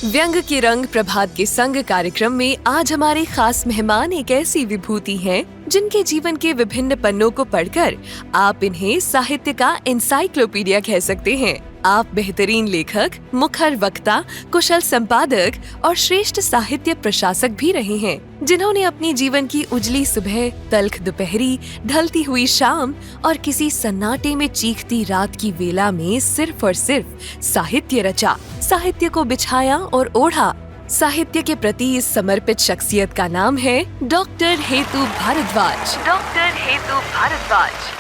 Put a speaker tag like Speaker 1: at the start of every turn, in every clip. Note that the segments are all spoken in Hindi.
Speaker 1: व्यंग के रंग प्रभात के संग कार्यक्रम में आज हमारे खास मेहमान एक ऐसी विभूति हैं जिनके जीवन के विभिन्न पन्नों को पढ़कर आप इन्हें साहित्य का एनसाइक्लोपीडिया कह सकते हैं। आप बेहतरीन लेखक, मुखर वक्ता, कुशल संपादक और श्रेष्ठ साहित्य प्रशासक भी रहे हैं, जिन्होंने अपने जीवन की उजली सुबह, तल्ख दोपहरी, ढलती हुई शाम और किसी सन्नाटे में चीखती रात की वेला में सिर्फ और सिर्फ साहित्य रचा, साहित्य को बिछाया और ओढ़ा। साहित्य के प्रति इस समर्पित शख्सियत का नाम है डॉक्टर हेतु भारद्वाज। डॉक्टर हेतु भारद्वाज।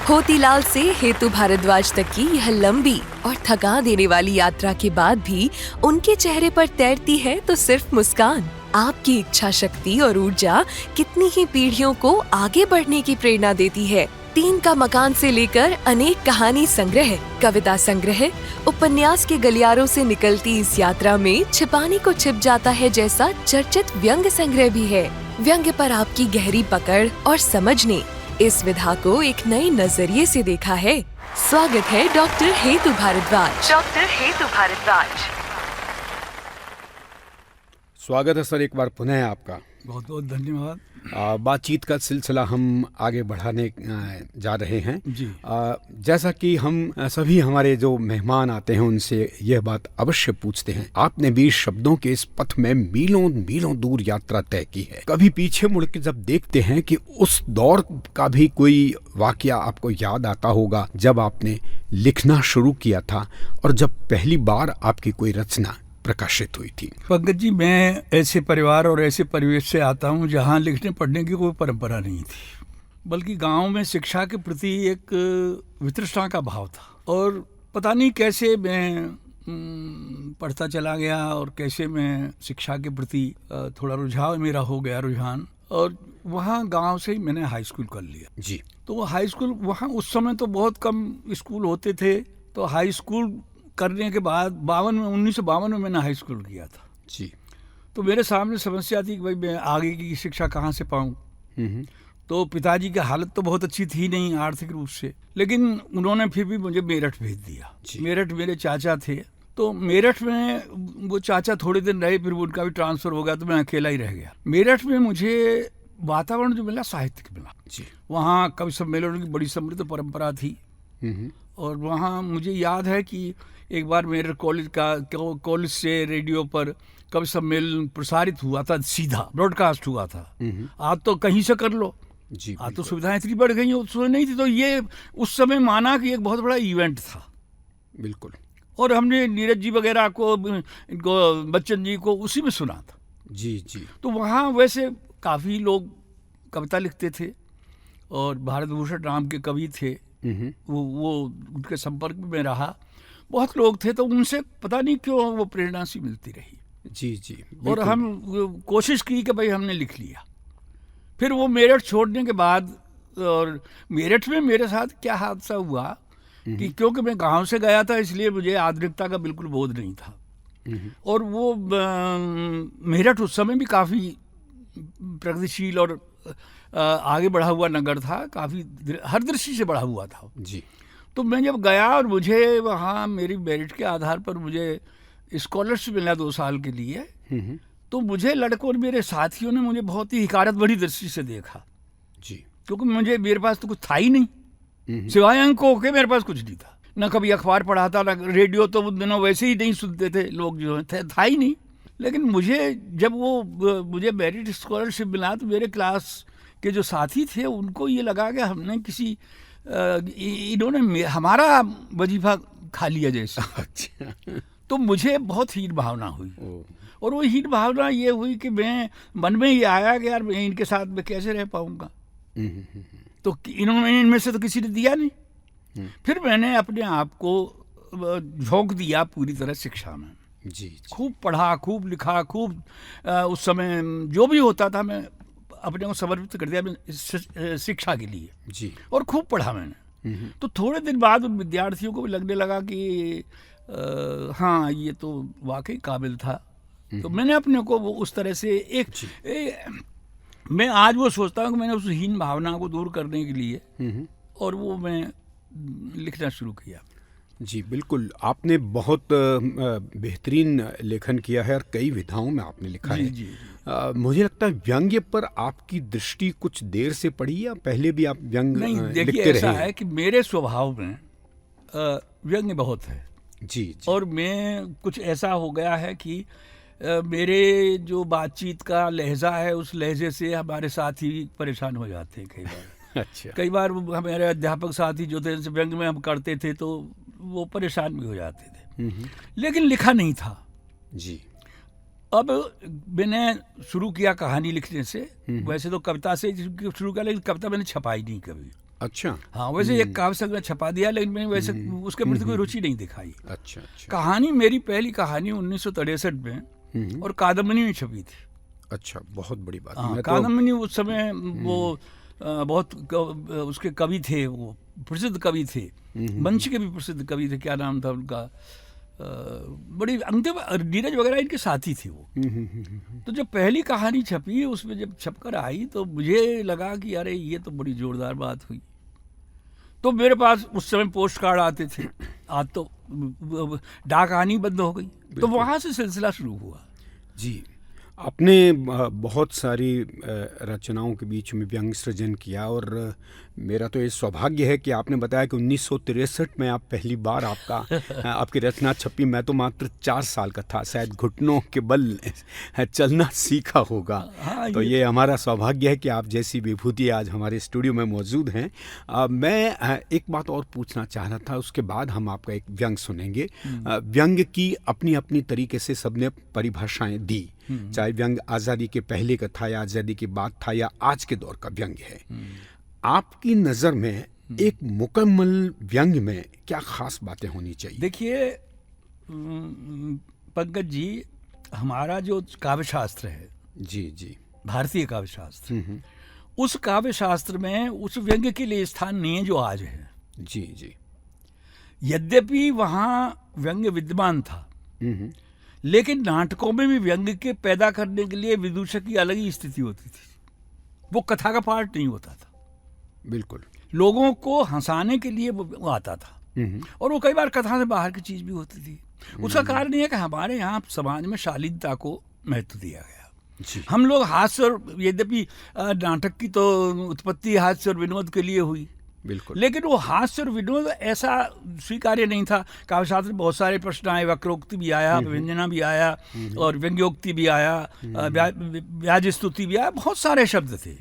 Speaker 1: मोतीलाल से हेतु भारद्वाज तक की यह लंबी और थका देने वाली यात्रा के बाद भी उनके चेहरे पर तैरती है तो सिर्फ मुस्कान। आपकी इच्छा शक्ति और ऊर्जा कितनी ही पीढ़ियों को आगे बढ़ने की प्रेरणा देती है। 3 का मकान से लेकर अनेक कहानी संग्रह, कविता संग्रह, उपन्यास के गलियारों से निकलती इस यात्रा में छिपाने को छिप जाता है जैसा चर्चित व्यंग संग्रह भी है। व्यंग पर आपकी गहरी पकड़ और समझ ने इस विधा को एक नए नजरिए से देखा है। स्वागत है डॉक्टर हेतु भारद्वाज। डॉक्टर हेतु भारद्वाज।
Speaker 2: स्वागत है सर एक बार पुनः आपका।
Speaker 3: बहुत बहुत धन्यवाद।
Speaker 2: बातचीत का सिलसिला हम आगे बढ़ाने जा रहे हैं
Speaker 3: जी।
Speaker 2: जैसा कि हम सभी हमारे जो मेहमान आते हैं उनसे यह बात अवश्य पूछते हैं, आपने 20 शब्दों के इस पथ में मीलों मीलों दूर यात्रा तय की है। कभी पीछे मुड़ के जब देखते हैं कि उस दौर का भी कोई वाकया आपको याद आता होगा जब आपने लिखना शुरू किया था और जब पहली बार आपकी कोई रचना प्रकाशित हुई थी?
Speaker 3: पंकज जी, मैं ऐसे परिवार और ऐसे परिवेश से आता हूँ जहाँ लिखने पढ़ने की कोई परंपरा नहीं थी, बल्कि गांव में शिक्षा के प्रति एक वितृष्णा का भाव था। और पता नहीं कैसे मैं पढ़ता चला गया और कैसे मैं शिक्षा के प्रति थोड़ा रुझाव मेरा हो गया, रुझान। और वहाँ गांव से ही मैंने हाई स्कूल कर लिया
Speaker 2: जी।
Speaker 3: तो हाई स्कूल वहाँ उस समय तो बहुत कम स्कूल होते थे, तो हाई स्कूल करने के बाद 1952 में मैंने हाई स्कूल किया था
Speaker 2: जी।
Speaker 3: तो मेरे सामने समस्या थी कि भाई मैं आगे की शिक्षा कहाँ से पाऊँ। तो पिताजी की हालत तो बहुत अच्छी थी नहीं आर्थिक रूप से, लेकिन उन्होंने फिर भी मुझे मेरठ भेज दिया। मेरठ मेरे चाचा थे, तो मेरठ में वो चाचा थोड़े दिन रहे, फिर उनका भी ट्रांसफर हो गया तो मैं अकेला ही रह गया। मेरठ में मुझे वातावरण जो मिला साहित्य का मिला जी। वहाँ कवि सम्मेलनों की बड़ी समृद्ध परंपरा थी। और वहाँ मुझे याद है कि एक बार मेरे कॉलेज से रेडियो पर कवि सम्मेलन प्रसारित हुआ था, सीधा ब्रॉडकास्ट हुआ था। आज तो कहीं से कर लो जी, आज तो सुविधाएं इतनी बढ़ गई, उस समय नहीं थी। तो ये उस समय माना कि एक बहुत बड़ा इवेंट था।
Speaker 2: बिल्कुल।
Speaker 3: और हमने नीरज जी वगैरह को, इनको बच्चन जी को उसी में सुना था
Speaker 2: जी जी।
Speaker 3: तो वहाँ वैसे काफ़ी लोग कविता लिखते थे और भारत भूषण राम के कवि थे, वो उनके संपर्क में रहा, बहुत लोग थे। तो उनसे पता नहीं क्यों वो प्रेरणा सी मिलती रही
Speaker 2: जी जी।
Speaker 3: और हम कोशिश की कि भाई हमने लिख लिया। फिर वो मेरठ छोड़ने के बाद, और मेरठ में मेरे साथ क्या हादसा हुआ कि क्योंकि मैं गांव से गया था इसलिए मुझे आधुनिकता का बिल्कुल बोध नहीं था। और वो मेरठ उस समय भी काफ़ी प्रगतिशील और आगे बढ़ा हुआ नगर था, काफ़ी हर दृष्टि से बढ़ा हुआ था
Speaker 2: जी।
Speaker 3: तो मैं जब गया और मुझे वहाँ मेरी मेरिट के आधार पर मुझे स्कॉलरशिप मिला 2 साल के लिए, तो मुझे लड़कों और मेरे साथियों ने मुझे बहुत ही हिकारत भरी दृष्टि से देखा
Speaker 2: जी।
Speaker 3: क्योंकि मेरे पास तो कुछ था ही नहीं, सिवाय अंकों के मेरे पास कुछ नहीं था। न कभी अखबार पढ़ा था, न रेडियो तो उन दिनों वैसे ही नहीं सुनते थे लोग, जो था ही नहीं। लेकिन जब मुझे मेरिट स्कॉलरशिप मिला तो मेरे क्लास के जो साथी थे उनको ये लगा कि हमने किसी इन्होंने हमारा वजीफा खा लिया जैसे।
Speaker 2: अच्छा।
Speaker 3: तो मुझे बहुत हीन भावना हुई। और वो हीन भावना ये हुई कि मैं मन में ये आया कि यार मैं इनके साथ में कैसे रह पाऊंगा। तो इन्होंने, इनमें से तो किसी ने दिया नहीं। फिर मैंने अपने आप को झोंक दिया पूरी तरह शिक्षा में
Speaker 2: जी।
Speaker 3: खूब पढ़ा, खूब लिखा, खूब उस समय जो भी होता था मैं अपने को समर्पित कर दिया शिक्षा के लिए जी। और खूब पढ़ा मैंने। तो थोड़े दिन बाद उन विद्यार्थियों को भी लगने लगा कि हाँ ये तो वाकई काबिल था। तो मैंने अपने को वो उस तरह से मैं आज वो सोचता हूँ कि मैंने उस हीन भावना को दूर करने के लिए और वो मैं लिखना शुरू किया
Speaker 2: जी बिल्कुल, आपने बहुत बेहतरीन लेखन किया है और कई विधाओं में आपने लिखा है।
Speaker 3: जी।
Speaker 2: मुझे लगता है व्यंग्य पर आपकी दृष्टि कुछ देर से पड़ी या पहले भी आप व्यंग
Speaker 3: नहीं, देखिए
Speaker 2: लिखते
Speaker 3: ऐसा
Speaker 2: रहे हैं?
Speaker 3: है कि मेरे स्वभाव में व्यंग्य बहुत है।
Speaker 2: जी जी।
Speaker 3: और मैं कुछ ऐसा हो गया है कि मेरे जो बातचीत का लहजा है उस लहजे से हमारे साथी परेशान हो जाते हैं कई बार।
Speaker 2: अच्छा।
Speaker 3: कई बार हमारे अध्यापक साथी जो थे, व्यंग में हम करते थे तो वो परेशान भी हो जाते थे, लेकिन लिखा नहीं था।
Speaker 2: जी।
Speaker 3: अब मैंने शुरू किया कहानी लिखने से, वैसे तो कविता से शुरू किया, लेकिन कविता मैंने छपाई नहीं कभी।
Speaker 2: अच्छा।
Speaker 3: हाँ, वैसे एक काव्य संग्रह छपा दिया, लेकिन मैंने वैसे उसके प्रति कोई रुचि नहीं दिखाई।
Speaker 2: अच्छा अच्छा।
Speaker 3: कहानी, मेरी पहली कहानी 1963 में और कादम्बनी में छपी थी।
Speaker 2: अच्छा, बहुत बड़ी बात है।
Speaker 3: हाँ,
Speaker 2: मैं तो
Speaker 3: कादम्बनी उस समय वो बहुत उसके कवि थे, वो प्रसिद्ध कवि थे, वंश के भी प्रसिद्ध कवि थे, क्या नाम था उनका, बड़ी अंतिम नीरज वगैरह इनके साथी थे वो। तो जब पहली कहानी छपी, उसमें जब छपकर आई तो मुझे लगा कि अरे ये तो बड़ी जोरदार बात हुई। तो मेरे पास उस समय पोस्ट कार्ड आते थे, आज तो डाक आनी बंद हो गई, तो वहाँ से सिलसिला शुरू हुआ।
Speaker 2: जी, आपने बहुत सारी रचनाओं के बीच में व्यंग सृजन किया और मेरा तो ये सौभाग्य है कि आपने बताया कि 1963 में आप पहली बार आपकी रचना छपी। मैं तो मात्र 4 साल का था, शायद घुटनों के बल चलना सीखा होगा।
Speaker 3: हाँ,
Speaker 2: तो ये हमारा सौभाग्य है कि आप जैसी विभूति आज हमारे स्टूडियो में मौजूद हैं। मैं एक बात और पूछना चाह रहा था, उसके बाद हम आपका एक व्यंग सुनेंगे। व्यंग की अपनी अपनी तरीके से सबने परिभाषाएं दी, चाहे व्यंग आज़ादी के पहले का था या आज़ादी के बाद था या आज के दौर का व्यंग है। आपकी नज़र में एक मुकम्मल व्यंग में क्या खास बातें होनी चाहिए?
Speaker 3: देखिए पंकज जी, हमारा जो काव्य शास्त्र है,
Speaker 2: जी जी,
Speaker 3: भारतीय काव्य शास्त्र, उस काव्य शास्त्र में उस व्यंग के लिए स्थान नहीं है जो आज है।
Speaker 2: जी जी।
Speaker 3: यद्यपि वहाँ व्यंग विद्यमान था, लेकिन नाटकों में भी व्यंग के पैदा करने के लिए विदूषक की अलग ही स्थिति होती थी। वो कथा का पार्ट नहीं होता था,
Speaker 2: बिल्कुल
Speaker 3: लोगों को हंसाने के लिए वो आता था, और वो कई बार कथा से बाहर की चीज भी होती थी। उसका कारण यह है कि हमारे यहाँ समाज में शालीनता को महत्व दिया गया। हम लोग हास्य, और यद्यपि नाटक की तो उत्पत्ति हास्य और विनोद के लिए हुई,
Speaker 2: बिल्कुल,
Speaker 3: लेकिन वो हास्य और विनोद ऐसा स्वीकार्य नहीं था। काव्य शास्त्र में बहुत सारे प्रश्न आए, वक्रोक्ति भी आया, व्यंजना भी आया, और व्यंग्योक्ति भी आया, व्याज स्तुति भी आया, बहुत सारे शब्द थे।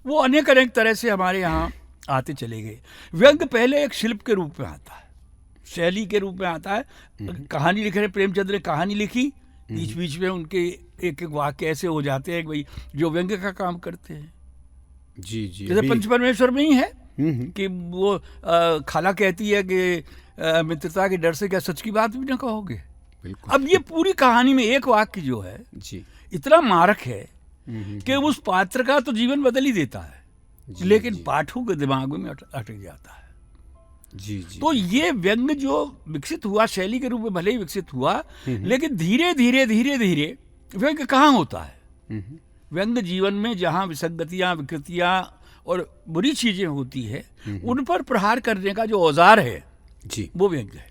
Speaker 3: वो अनेक अनेक तरह से हमारे यहाँ आते चले गए। व्यंग पहले एक शिल्प के रूप में आता है, शैली के रूप में आता है। कहानी लिख रहे प्रेमचंद ने कहानी लिखी, बीच बीच में उनके एक एक वाक्य ऐसे हो जाते हैं भाई जो व्यंग का काम करते हैं।
Speaker 2: जी जी,
Speaker 3: जैसे पंचपरमेश्वर में ही है कि वो खाला कहती है कि मित्रता के डर से क्या सच की बात भी ना कहोगे। अब ये पूरी कहानी में एक वाक्य जो है जी इतना मारक है कि उस पात्र का तो जीवन बदल ही देता है, लेकिन पाठक के दिमाग में अटक जाता है। जी जी। तो ये व्यंग जो विकसित हुआ, शैली के रूप में भले ही विकसित हुआ, लेकिन धीरे धीरे धीरे धीरे व्यंग कहाँ होता है? व्यंग जीवन में जहाँ विसंगतियाँ, विकृतियाँ और बुरी चीजें होती है, उन पर प्रहार करने का जो औजार है जी, वो व्यंग है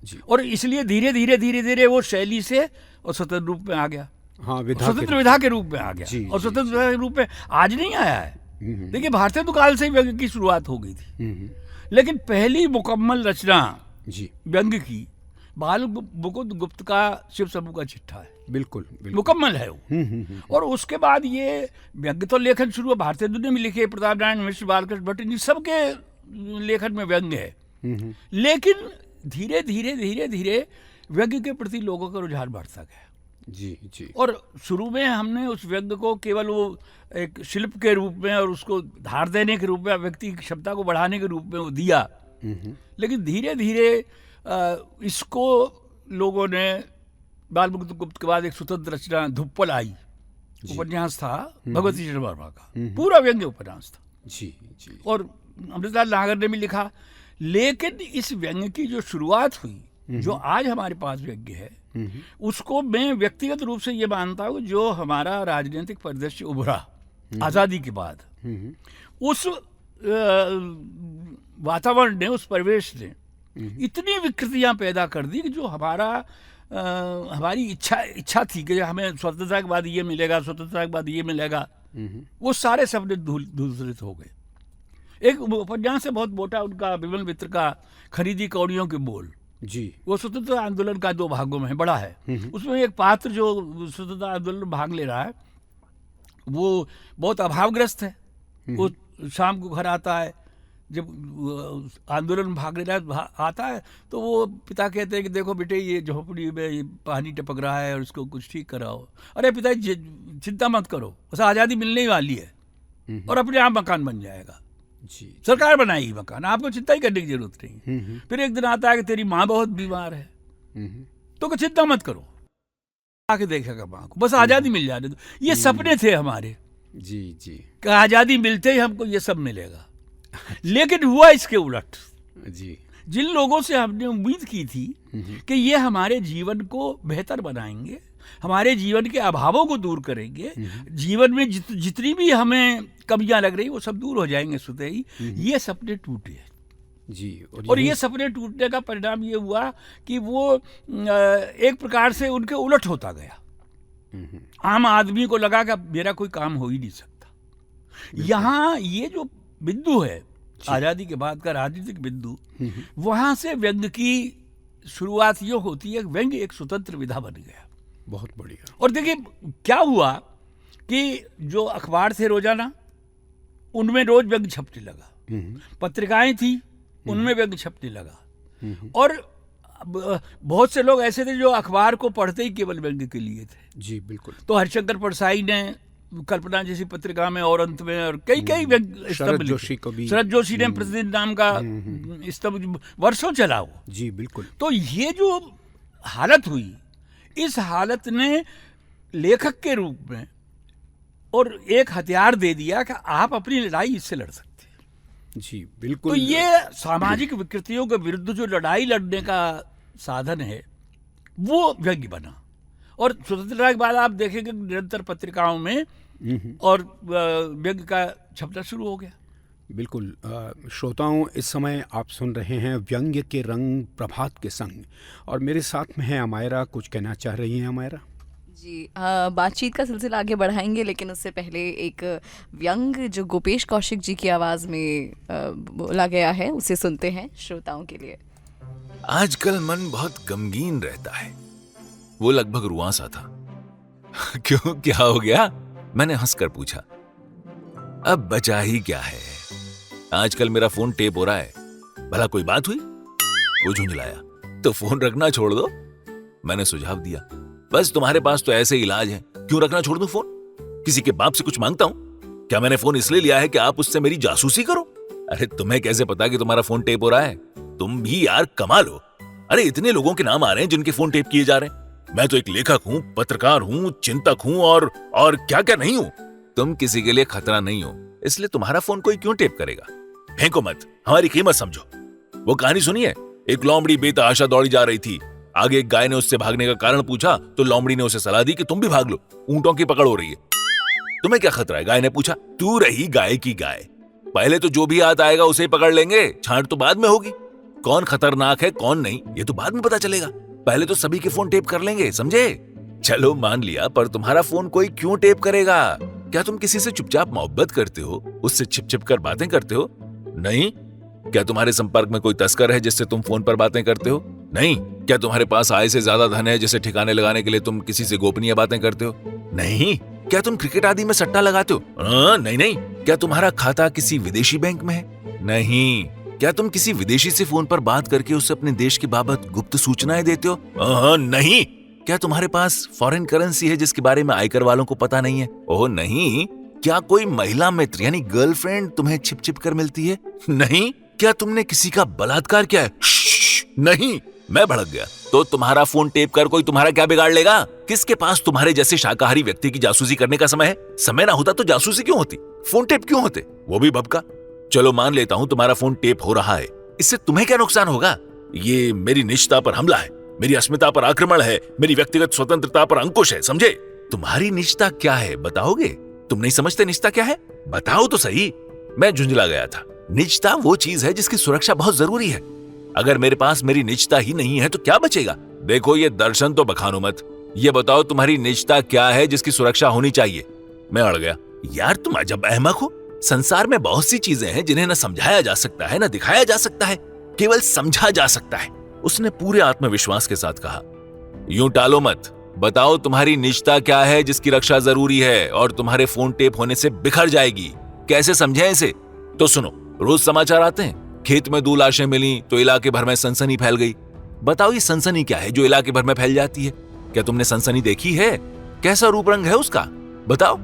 Speaker 3: जी। और इसलिए धीरे धीरे धीरे धीरे वो शैली से और स्वतंत्र रूप में आ गया। हाँ, स्वतंत्र विधा के रूप में आ गया जी, और स्वतंत्र विधा के रूप में आज नहीं आया है। देखिए, भारतीय तो काल से ही व्यंग की शुरुआत हो गई थी, लेकिन पहली मुकम्मल रचना जी व्यंग की बाल मुकुंद गुप्त का शिव समूह का चिट्ठा है। बिल्कुल, मुकम्मल है वो। और उसके बाद ये व्यंग तो लेखन शुरू हुआ, भारतीय दुनिया में लिखे प्रताप नारायण मिश्र, बालकृष्ण भट्ट, इन सबके लेखन में व्यंग है। लेकिन धीरे धीरे धीरे धीरे व्यंग के प्रति लोगों का रुझान बढ़ता गया जी जी। और शुरू में हमने उस व्यंग को केवल वो एक शिल्प के रूप में और उसको धार देने के रूप में, व्यक्ति की क्षमता को बढ़ाने के रूप में वो दिया, लेकिन धीरे धीरे इसको लोगों ने, बाल मुकुंद गुप्त के बाद एक स्वतंत्र रचना धुप्पल आई, उपन्यास था भगवती चरण वर्मा का, पूरा व्यंग उपन्यास था जी जी, और अमृतलाल नागर ने भी लिखा। लेकिन इस व्यंग की जो शुरुआत हुई, जो आज हमारे पास व्यंग है, उसको मैं व्यक्तिगत रूप से ये मानता हूँ, जो हमारा राजनीतिक परिदृश्य उभरा आज़ादी के बाद, उस वातावरण ने, उस परिवेश ने इतनी विकृतियां पैदा कर दी कि जो हमारी इच्छा थी कि हमें स्वतंत्रता के बाद ये मिलेगा, स्वतंत्रता के बाद ये मिलेगा, वो सारे सपने धूलित हो गए। एक उपन्यास है बहुत मोटा उनका, विमल मित्र का, खरीदी कौड़ियों के बोल
Speaker 2: जी।
Speaker 3: वो स्वतंत्रता आंदोलन का 2 भागों में है, बड़ा है। उसमें एक पात्र जो स्वतंत्रता आंदोलन में भाग ले रहा है वो बहुत अभावग्रस्त है। वो शाम को घर आता है, जब आंदोलन में भाग ले रहा है आता है तो वो पिता कहते हैं कि देखो बेटे ये झोपड़ी में ये पानी टपक रहा है और इसको कुछ ठीक कराओ। अरे पिताजी चिंता मत करो, बस आज़ादी मिलने ही वाली है और अपने आप मकान बन जाएगा
Speaker 2: जी।
Speaker 3: सरकार बनाएगी मकान, आपको चिंता ही करने की जरूरत नहीं। फिर एक दिन आता है कि तेरी माँ बहुत बीमार है, तो चिंता मत करो, आके देखेगा माँ को, बस आज़ादी मिल जाने दो। ये सपने थे हमारे
Speaker 2: जी जी
Speaker 3: कि आज़ादी मिलते ही हमको ये सब मिलेगा। लेकिन हुआ इसके उलट
Speaker 2: जी।
Speaker 3: जिन लोगों से हमने उम्मीद की थी कि ये हमारे जीवन को बेहतर बनाएंगे, हमारे जीवन के अभावों को दूर करेंगे, जीवन में जितनी भी हमें कमियां लग रही वो सब दूर हो जाएंगे स्वतः ही, ये सपने टूटे
Speaker 2: जी।
Speaker 3: और ये सपने टूटने का परिणाम ये हुआ कि वो एक प्रकार से उनके उलट होता गया। आम आदमी को लगा कि मेरा कोई काम हो ही नहीं सकता। यहाँ ये जो बिंदु है आज़ादी के बाद का राजनीतिक बिंदु, वहाँ से व्यंग्य की शुरुआत ये होती है, व्यंग्य एक स्वतंत्र विधा बन गया।
Speaker 2: बहुत बढ़िया।
Speaker 3: और देखिए क्या हुआ कि जो अखबार थे रोजाना उनमें रोज व्यंग्य छपने लगा, पत्रिकाएं थी उनमें व्यंग्य छपने लगा, और बहुत से लोग ऐसे थे जो अखबार को पढ़ते ही केवल व्यंग्य के लिए थे।
Speaker 2: जी बिल्कुल।
Speaker 3: तो हरिशंकर परसाई ने कल्पना जैसी पत्रिका में और अंत में और कई व्यंग्य स्तंभ लिखे। शरद जोशी ने प्रतिदिन नाम का स्तंभ वर्षों चला वो।
Speaker 2: जी बिल्कुल।
Speaker 3: तो ये जो हालत हुई, इस हालत ने लेखक के रूप में और एक हथियार दे दिया कि आप अपनी लड़ाई इससे लड़ सकते हैं।
Speaker 2: जी बिल्कुल।
Speaker 3: तो ये सामाजिक विकृतियों के विरुद्ध जो लड़ाई लड़ने का साधन है वो व्यंग्य बना। और स्वतंत्रता के बाद आप देखेंगे निरंतर पत्रिकाओं में और व्यंग्य का छपना शुरू हो गया।
Speaker 2: बिल्कुल। श्रोताओं, इस समय आप सुन रहे हैं व्यंग्य के रंग प्रभात के संग, और मेरे साथ में है अमायरा। कुछ कहना चाह रही हैं अमायरा?
Speaker 4: जी, बातचीत का सिलसिला आगे बढ़ाएंगे, लेकिन उससे पहले एक व्यंग्य जो गोपेश कौशिक जी की आवाज़ में बोला गया है उसे सुनते हैं श्रोताओं के लिए।
Speaker 5: आजकल मन बहुत गमगीन रहता है। वो लगभग रुआंसा था। क्यों, क्या हो गया? मैंने हंसकर पूछा। अब बचा ही क्या है, आजकल मेरा फोन टेप हो रहा है। भला कोई बात हुई? वो झुंझलाया। तो फोन रखना छोड़ दो, मैंने सुझाव दिया। बस तुम्हारे पास तो ऐसे इलाज है, क्यों रखना छोड़ दूं फोन? किसी के बाप से कुछ मांगता हूं? क्या मैंने फोन इसलिए लिया है कि आप उससे मेरी जासूसी करो? अरे तुम्हें कैसे पता कि तुम्हारा फोन टेप हो रहा है? तुम भी यार कमाल हो। अरे इतने लोगों के नाम आ रहे हैं जिनके फोन टेप किए जा रहे हैं। मैं तो एक लेखक हूं, पत्रकार हूं, चिंतक हूं और क्या क्या नहीं हूं। तुम किसी के लिए खतरा नहीं हो, इसलिए तुम्हारा फोन कोई क्यों टेप करेगा? फेंको मत, हमारी कीमत समझो। वो कहानी सुनिए, एक लोमड़ी बेतहाशा दौड़ी जा रही थी। आगे एक गाय ने उससे भागने का कारण पूछा तो लोमड़ी ने उसे सलाह दी कि तुम भी भाग लो, ऊंटों की पकड़ हो रही है। तुम्हें क्या खतरा है? गाय ने पूछा। तू रही गाय की गाय, पहले तो जो भी हाथ आएगा उसे ही पकड़ लेंगे, छांट तो बाद में होगी। कौन खतरनाक है कौन नहीं ये तो बाद में पता चलेगा, पहले तो सभी के फोन टेप कर लेंगे, समझे? चलो मान लिया, पर तुम्हारा फोन कोई क्यों टेप करेगा? क्या तुम किसी से चुपचाप मोहब्बत करते हो, उससे छिप छिप कर बातें करते हो? नहीं। क्या तुम्हारे संपर्क में कोई तस्कर है जिससे तुम फोन पर बातें करते हो? नहीं। क्या तुम्हारे पास आय से ज्यादा धन है जिसे ठिकाने लगाने के लिए तुम किसी से गोपनीय बातें करते हो? नहीं। क्या तुम क्रिकेट आदि में सट्टा लगाते हो? नहीं नहीं। क्या तुम्हारा खाता किसी विदेशी बैंक में है? नहीं। क्या तुम किसी विदेशी से फोन पर बात करके उससे अपने देश की बाबत गुप्त सूचनाएं देते हो? नहीं। क्या तुम्हारे पास फॉरेन करेंसी है जिसके बारे में आयकर वालों को पता नहीं है? ओह नहीं। क्या कोई महिला मित्र यानी गर्लफ्रेंड तुम्हें छिप छिप कर मिलती है? नहीं। क्या तुमने किसी का बलात्कार किया है? नहीं। मैं भड़क गया। तो तुम्हारा फोन टेप कर कोई तुम्हारा क्या बिगाड़ लेगा? किसके पास तुम्हारे जैसे शाकाहारी व्यक्ति की जासूसी करने का समय है? समय ना होता तो जासूसी क्यों होती, फोन टेप क्यों होते? वो भी भपका। चलो मान लेता हूं तुम्हारा फोन टेप हो रहा है, इससे तुम्हें क्या नुकसान होगा? ये मेरी निजता पर हमला है, मेरी अस्मिता पर आक्रमण है, मेरी व्यक्तिगत स्वतंत्रता पर अंकुश है, समझे? तुम्हारी निजता क्या है बताओगे? तुम नहीं समझते निजता क्या है? बताओ तो सही। मैं झुंझला गया था। निजता वो चीज है जिसकी सुरक्षा बहुत जरूरी है। अगर मेरे पास मेरी निजता ही नहीं है तो क्या बचेगा? देखो, ये दर्शन तो बखानो मत। ये बताओ तुम्हारी निजता क्या है जिसकी सुरक्षा होनी चाहिए? मैं अड़ गया। यार तुम अजब अहमक हो। संसार में बहुत सी चीजें हैं जिन्हें न समझाया जा सकता है, न दिखाया जा सकता है, केवल समझा जा सकता है। उसने पूरे आत्मविश्वास के साथ कहा। यूं टालो मत, बताओ तुम्हारी निजता क्या है जिसकी रक्षा जरूरी है और तुम्हारे फोन टेप होने से बिखर जाएगी। कैसे समझें इसे? तो सुनो, रोज समाचार आते हैं, खेत में 2 लाशें मिली तो इलाके भर में सनसनी फैल गई। बताओ ये सनसनी क्या है जो इलाके भर में फैल जाती है? क्या तुमने सनसनी देखी है? कैसा रूप रंग है उसका? बताओ।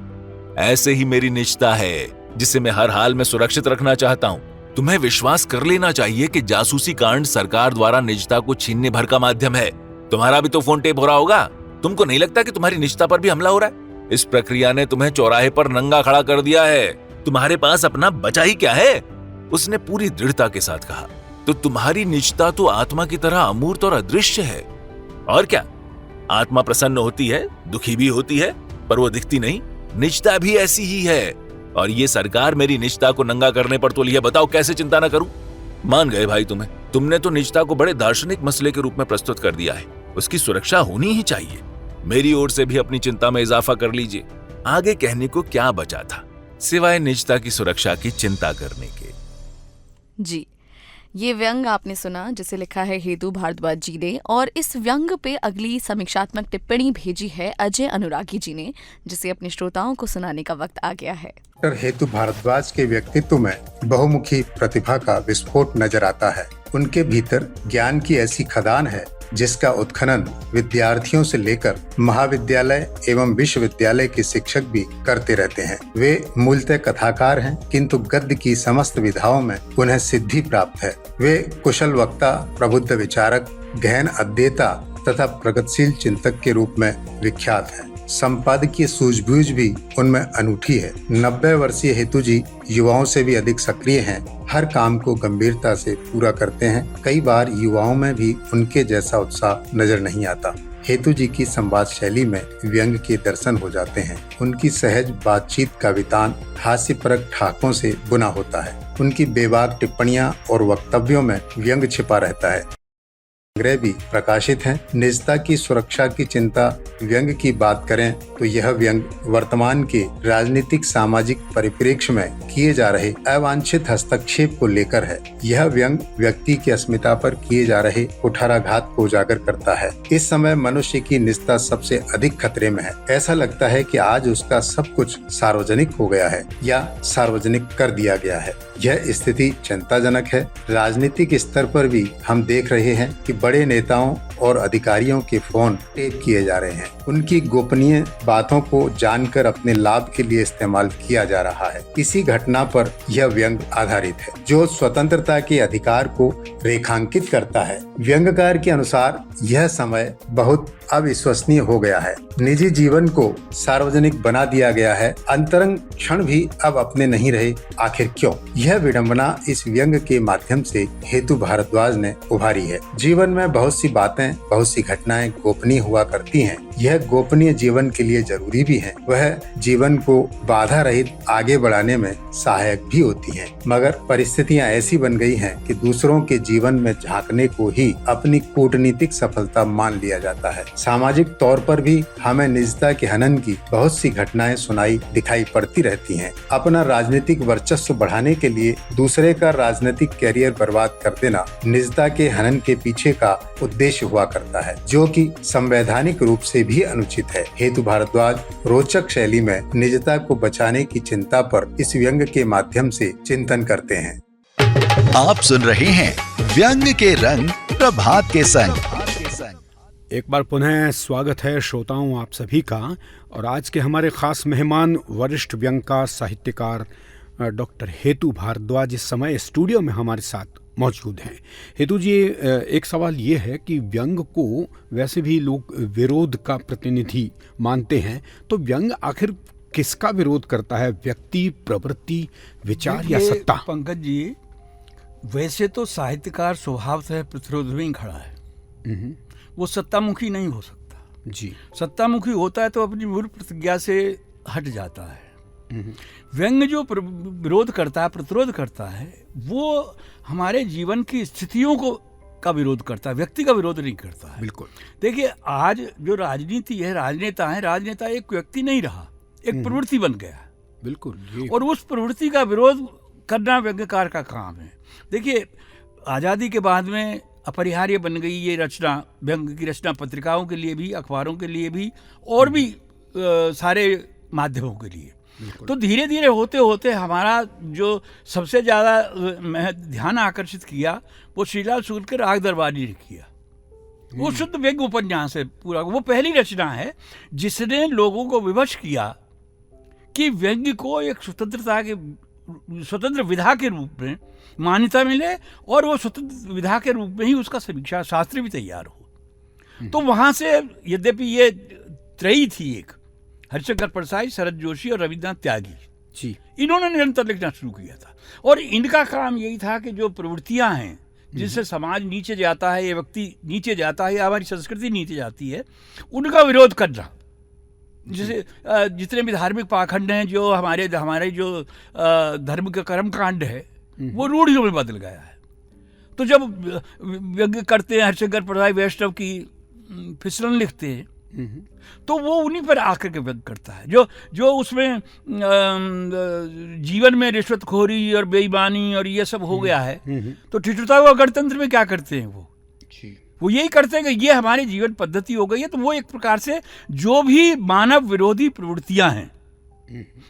Speaker 5: ऐसे ही मेरी निजता है जिसे मैं हर हाल में सुरक्षित रखना चाहता हूं। तुम्हें विश्वास कर लेना चाहिए कि जासूसी कांड सरकार द्वारा निजता को छीनने भर का माध्यम है। तुम्हारा भी तो फोन टेप हो रहा होगा। तुमको नहीं लगता कि तुम्हारी निजता पर भी हमला हो रहा है? इस प्रक्रिया ने तुम्हें चौराहे पर नंगा खड़ा कर दिया है। तुम्हारे पास अपना बचा ही क्या है? उसने पूरी दृढ़ता के साथ कहा। तो तुम्हारी निजता तो आत्मा की तरह अमूर्त और अदृश्य है। और क्या? आत्मा प्रसन्न होती है, दुखी भी होती है, पर वो दिखती नहीं। निजता भी ऐसी ही है। और ये सरकार मेरी निजता को नंगा करने पर तो लिया। बताओ कैसे चिंता न करूं? मान गए भाई तुम्हें। तुमने तो निजता को बड़े दार्शनिक मसले के रूप में प्रस्तुत कर दिया है। उसकी सुरक्षा होनी ही चाहिए। मेरी ओर से भी अपनी चिंता में इजाफा कर लीजिए। आगे कहने को क्या बचा था सिवाय निजता की सुरक्षा की चिंता करने के।
Speaker 4: जी, ये व्यंग आपने सुना जिसे लिखा है हेतु भारद्वाज जी ने, और इस व्यंग पे अगली समीक्षात्मक टिप्पणी भेजी है अजय अनुरागी जी ने, जिसे अपने श्रोताओं को सुनाने का वक्त आ गया है।
Speaker 6: डॉक्टर हेतु भारद्वाज के व्यक्तित्व में बहुमुखी प्रतिभा का विस्फोट नजर आता है। उनके भीतर ज्ञान की ऐसी खदान है जिसका उत्खनन विद्यार्थियों से लेकर महाविद्यालय एवं विश्वविद्यालय के शिक्षक भी करते रहते हैं। वे मूलतः कथाकार हैं, किंतु गद्य की समस्त विधाओं में उन्हें सिद्धि प्राप्त है। वे कुशल वक्ता, प्रबुद्ध विचारक, गहन अध्येता तथा प्रगतिशील चिंतक के रूप में विख्यात हैं। संपादकीय सूझबूझ भी उनमें अनूठी है। 90 वर्षीय हेतु जी युवाओं से भी अधिक सक्रिय हैं। हर काम को गंभीरता से पूरा करते हैं। कई बार युवाओं में भी उनके जैसा उत्साह नजर नहीं आता। हेतु जी की संवाद शैली में व्यंग के दर्शन हो जाते हैं। उनकी सहज बातचीत का वितान हास्यपरक ठाकों से बुना होता है। उनकी बेबाक टिप्पणियां और वक्तव्यों में व्यंग छिपा रहता है। संग्रह भी प्रकाशित हैं। निजता की सुरक्षा की चिंता व्यंग की बात करें तो यह व्यंग वर्तमान के राजनीतिक सामाजिक परिप्रेक्ष्य में किए जा रहे अवांछित हस्तक्षेप को लेकर है। यह व्यंग व्यक्ति की अस्मिता पर किए जा रहे कुठाराघात को उजागर करता है। इस समय मनुष्य की निजता सबसे अधिक खतरे में है। ऐसा लगता है कि आज उसका सब कुछ सार्वजनिक हो गया है या सार्वजनिक कर दिया गया है। यह स्थिति चिंताजनक है। राजनीतिक स्तर पर भी हम देख रहे हैं कि बड़े नेताओं और अधिकारियों के फोन टेप किए जा रहे हैं। उनकी गोपनीय बातों को जानकर अपने लाभ के लिए इस्तेमाल किया जा रहा है। इसी घटना पर यह व्यंग आधारित है जो स्वतंत्रता के अधिकार को रेखांकित करता है। व्यंगकार के अनुसार यह समय बहुत अविश्वसनीय हो गया है। निजी जीवन को सार्वजनिक बना दिया गया है। अंतरंग क्षण भी अब अपने नहीं रहे। आखिर क्यों? यह विडंबना इस व्यंग के माध्यम से हेतु भारद्वाज ने उभारी है। जीवन में बहुत सी बातें, बहुत सी घटनाएं गोपनीय हुआ करती हैं। यह गोपनीय जीवन के लिए जरूरी भी है। वह जीवन को बाधा रहित आगे बढ़ाने में सहायक भी होती हैं। मगर परिस्थितियां ऐसी बन गई हैं कि दूसरों के जीवन में झांकने को ही अपनी कूटनीतिक सफलता मान लिया जाता है। सामाजिक तौर पर भी हमें निजता के हनन की बहुत सी घटनाएं सुनाई दिखाई पड़ती रहती हैं। अपना राजनीतिक वर्चस्व बढ़ाने के लिए दूसरे का राजनीतिक कैरियर बर्बाद कर देना निजता के हनन के पीछे का उद्देश्य हुआ करता है, जो कि संवैधानिक रूप से भी अनुचित है। हेतु भारद्वाज रोचक शैली में निजता को बचाने की चिंता पर इस व्यंग के माध्यम से चिंतन करते हैं।
Speaker 7: आप सुन रहे हैं व्यंग के रंग प्रभात के संग।
Speaker 2: एक बार पुनः स्वागत है श्रोताओं आप सभी का। और आज के हमारे खास मेहमान वरिष्ठ व्यंगकार साहित्यकार डॉक्टर हेतु भारद्वाज इस समय स्टूडियो में हमारे साथ मौजूद हैं। हेतु जी, एक सवाल ये है कि व्यंग को वैसे भी लोग विरोध का प्रतिनिधि मानते हैं, तो व्यंग आखिर किसका विरोध करता है? व्यक्ति, प्रवृत्ति, विचार या सत्ता?
Speaker 3: पंकज जी, वैसे तो साहित्यकार स्वभाव से प्रतिरोध में ही खड़ा है। वो सत्तामुखी नहीं हो सकता
Speaker 2: जी।
Speaker 3: सत्तामुखी होता है तो अपनी मूल प्रतिज्ञा से हट जाता है। व्यंग जो विरोध करता है, प्रतिरोध करता है, वो हमारे जीवन की स्थितियों को का विरोध करता है, व्यक्ति का विरोध नहीं करता है।
Speaker 2: बिल्कुल।
Speaker 3: देखिए आज जो राजनीति है, राजनेता है, राजनेता एक व्यक्ति नहीं रहा, एक प्रवृत्ति बन गया है।
Speaker 2: बिल्कुल, ये
Speaker 3: और उस प्रवृत्ति का विरोध करना व्यंग्यकार का काम है। देखिए आज़ादी के बाद में अपरिहार्य बन गई ये रचना, व्यंग की रचना, पत्रिकाओं के लिए भी, अखबारों के लिए भी, और भी सारे माध्यमों के लिए। तो धीरे धीरे होते होते हमारा जो सबसे ज़्यादा ध्यान आकर्षित किया वो श्रीलाल शुक्ल के राग दरबारी ने किया। वो शुद्ध व्यंग्य उपन्यास है पूरा। वो पहली रचना है जिसने लोगों को विवश किया कि व्यंग्य को एक स्वतंत्र विधा के रूप में मान्यता मिले और वो स्वतंत्र विधा के रूप में ही उसका समीक्षा शास्त्र भी तैयार हो। तो वहाँ से यद्यपि ये त्रयी थी, एक हरिशंकर परसाई, शरद जोशी और रविन्द्रनाथ त्यागी
Speaker 2: जी,
Speaker 3: इन्होंने निरंतर लिखना शुरू किया था। और इनका काम यही था कि जो प्रवृत्तियां हैं जिससे समाज नीचे जाता है, ये व्यक्ति नीचे जाता है, या हमारी संस्कृति नीचे जाती है, उनका विरोध करना। जैसे जितने भी धार्मिक पाखंड हैं, जो हमारे जो धर्म का कर्म कांड है, वो रूढ़ियों में बदल गया है। तो जब व्यंग्य करते हैं, हरिशंकर परसाई वैष्णव की फिसलन लिखते हैं, तो वो उन्हीं पर आकर के व्यक्त करता है। जो उसमें जीवन में रिश्वतखोरी और बेईमानी और ये सब हो गया है, तो ठिठुरता हुआ गणतंत्र में क्या करते हैं वो यही करते हैं कि ये हमारी जीवन पद्धति हो गई है। तो वो एक प्रकार से जो भी मानव विरोधी प्रवृत्तियां हैं,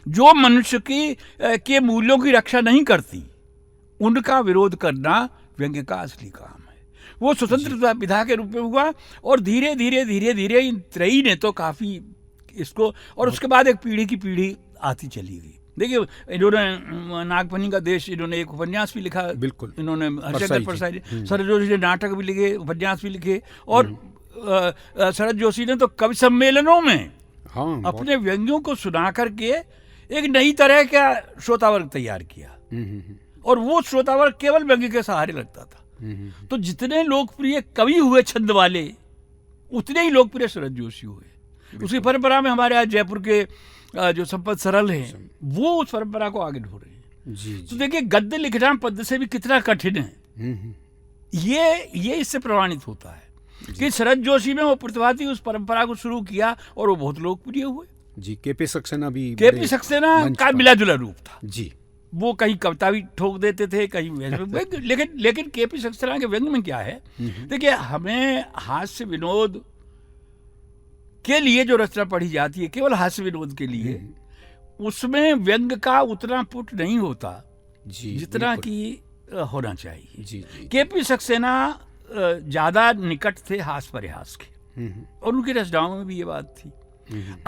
Speaker 3: जो मनुष्य के मूल्यों की रक्षा नहीं करती, उनका विरोध करना व्यंग्य का असली काम है। वो स्वतंत्र विधा के रूप में हुआ और धीरे धीरे इन त्रयी ने तो काफ़ी इसको, और उसके बाद एक पीढ़ी की पीढ़ी आती चली गई। देखिए इन्होंने नागफनी का देश, इन्होंने एक उपन्यास भी लिखा।
Speaker 2: बिल्कुल।
Speaker 3: इन्होंने हरिशंकर परसाई, शरद जोशी ने नाटक भी लिखे, उपन्यास भी लिखे, और शरद जोशी ने तो कवि सम्मेलनों में अपने व्यंग्यों को सुना करके एक नई तरह का श्रोतावर्ग तैयार किया। और वो श्रोतावर्ग केवल व्यंग्य के सहारे लगता था। तो जितने लोकप्रिय कवि हुए छंद वाले, उतने ही लोकप्रिय शरद जोशी हुए। उसी परंपरा में हमारे आज जयपुर के जो संपत सरल हैं, वो उस परंपरा को आगे ढो रहे हैं।
Speaker 2: जी।
Speaker 3: तो देखिए गद्य लिखना पद्य से भी कितना कठिन है। ये इससे प्रमाणित होता है कि शरद जोशी में वो प्रतिभा थी, उस परंपरा को शुरू किया और वो बहुत लोकप्रिय हुए।
Speaker 2: जी। केपी सक्सेना भी,
Speaker 3: केपी सक्सेना का मिला जुला रूप था।
Speaker 2: जी।
Speaker 3: वो कहीं कविता भी ठोक देते थे, कहीं व्यंग्य। लेकिन केपी सक्सेना के व्यंग्य में क्या है, देखिए हमें हास्य विनोद के लिए जो रचना पढ़ी जाती है, केवल हास्य विनोद के लिए, उसमें व्यंग्य का उतना पुट नहीं होता
Speaker 2: जी,
Speaker 3: जितना कि होना चाहिए।
Speaker 2: जी।
Speaker 3: केपी सक्सेना ज्यादा निकट थे हास्य परिहास के, और उनकी रचनाओं में भी ये बात थी।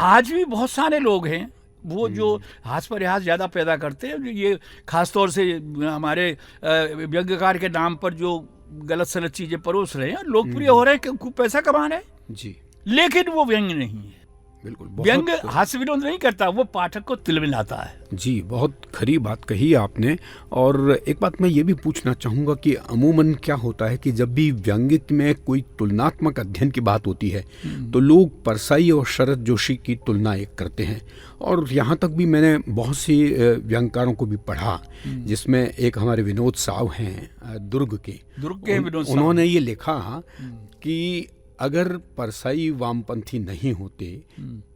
Speaker 3: आज भी बहुत सारे लोग हैं वो जो हास्य परिहास ज़्यादा पैदा करते हैं। ये खासतौर से हमारे व्यंग्यकार के नाम पर जो गलत सलत चीज़ें परोस रहे हैं, लोकप्रिय हो रहे हैं, खूब पैसा कमा रहे हैं
Speaker 2: जी,
Speaker 3: लेकिन वो व्यंग्य नहीं है।
Speaker 2: बिल्कुल।
Speaker 3: व्यंग्य हास्य विनोद नहीं करता, वो पाठक को तिल मिलाता है।
Speaker 2: जी, बहुत खरी बात कही आपने। और एक बात मैं ये भी पूछना चाहूँगा कि अमूमन क्या होता है कि जब भी व्यंग्य में कोई तुलनात्मक अध्ययन की बात होती है तो लोग परसाई और शरद जोशी की तुलना एक करते हैं। और यहाँ तक भी मैंने बहुत सी व्यंग्यकारों को भी पढ़ा, जिसमें एक हमारे विनोद साव हैं दुर्ग के
Speaker 3: विनोद साव।
Speaker 2: उन्होंने ये लिखा कि अगर परसाई वामपंथी नहीं होते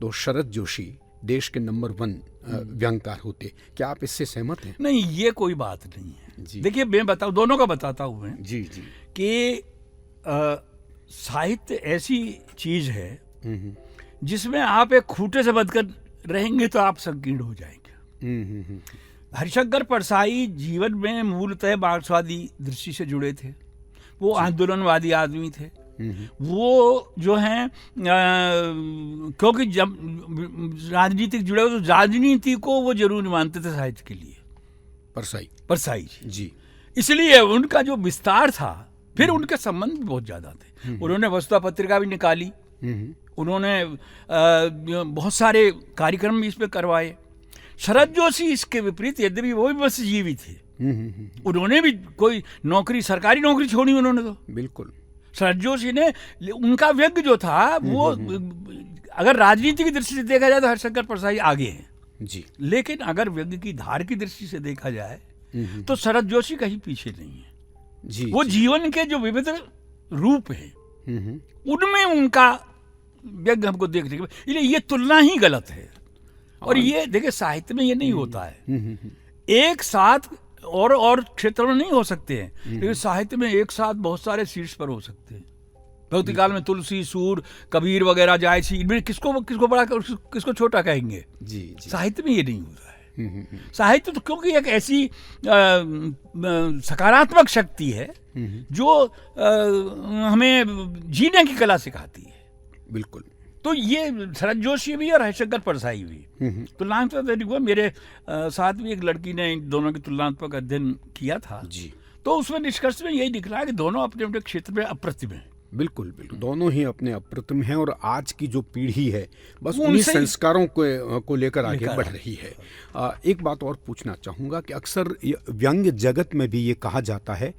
Speaker 2: तो शरद जोशी देश के नंबर 1 व्यंग्यकार होते। क्या आप इससे सहमत हैं?
Speaker 3: नहीं, ये कोई बात नहीं है जी। देखिए मैं बताऊं, दोनों का बताता हूं मैं
Speaker 2: जी
Speaker 3: कि साहित्य ऐसी चीज है जिसमें आप एक खूंटे से बंधकर रहेंगे तो आप संकीर्ण हो जाएंगे। हरिशंकर परसाई जीवन में मूलतः मार्क्सवादी दृष्टि से जुड़े थे। वो आंदोलनवादी आदमी थे। वो जो हैं क्योंकि जब राजनीतिक जुड़े हो तो राजनीति को वो जरूर मानते थे साहित्य के लिए, परसाई
Speaker 2: जी।
Speaker 3: इसलिए उनका जो विस्तार था, फिर उनके संबंध भी बहुत ज्यादा थे। उन्होंने वस्तुतः पत्रिका भी निकाली, उन्होंने बहुत सारे कार्यक्रम भी इसमें करवाए। शरद जोशी इसके विपरीत, यद्यपि वो भी मत्स्यजीवी थे, उन्होंने भी कोई नौकरी, सरकारी नौकरी छोड़ी उन्होंने तो।
Speaker 2: बिल्कुल।
Speaker 3: शरद जोशी ने, उनका व्यंग्य जो था वो अगर राजनीति की दृष्टि से देखा जाए तो हरिशंकर परसाई आगे हैं
Speaker 2: जी,
Speaker 3: लेकिन अगर व्यंग्य की धार की दृष्टि से देखा जाए तो शरद जोशी कहीं पीछे नहीं है जी। वो जीवन के जो विविध रूप हैं उनमें उनका व्यंग हमको देखने को, इसलिए ये तुलना ही गलत है। और ये देखिए साहित्य में ये नहीं होता है, एक साथ और क्षेत्रों में नहीं हो सकते हैं, लेकिन साहित्य में एक साथ बहुत सारे शीर्ष पर हो सकते हैं। भक्ति काल में तुलसी, सूर, कबीर वगैरह, जायसी, इनमें किसको बड़ा किसको छोटा कहेंगे? जी। साहित्य में ये नहीं होता है। साहित्य तो क्योंकि एक ऐसी सकारात्मक शक्ति है जो हमें जीने की कला सिखाती है।
Speaker 2: बिल्कुल।
Speaker 3: तो ये शरद जोशी भी और हरिशंकर परसाई भी तुलनात्मक, मेरे साथ भी एक लड़की ने इन दोनों की तुलनात्मक अध्ययन किया था जी। तो उसमें निष्कर्ष में यही दिख रहा है कि दोनों अपने अपने क्षेत्र में अप्रतिम हैं।
Speaker 2: बिल्कुल बिल्कुल, दोनों ही अपने अप्रतिम हैं और आज की जो पीढ़ी है बस उन्हीं संस्कारों को लेकर आगे बढ़ रही है। एक बात और पूछना चाहूँगा कि अक्सर व्यंग्य जगत में भी ये कहा जाता है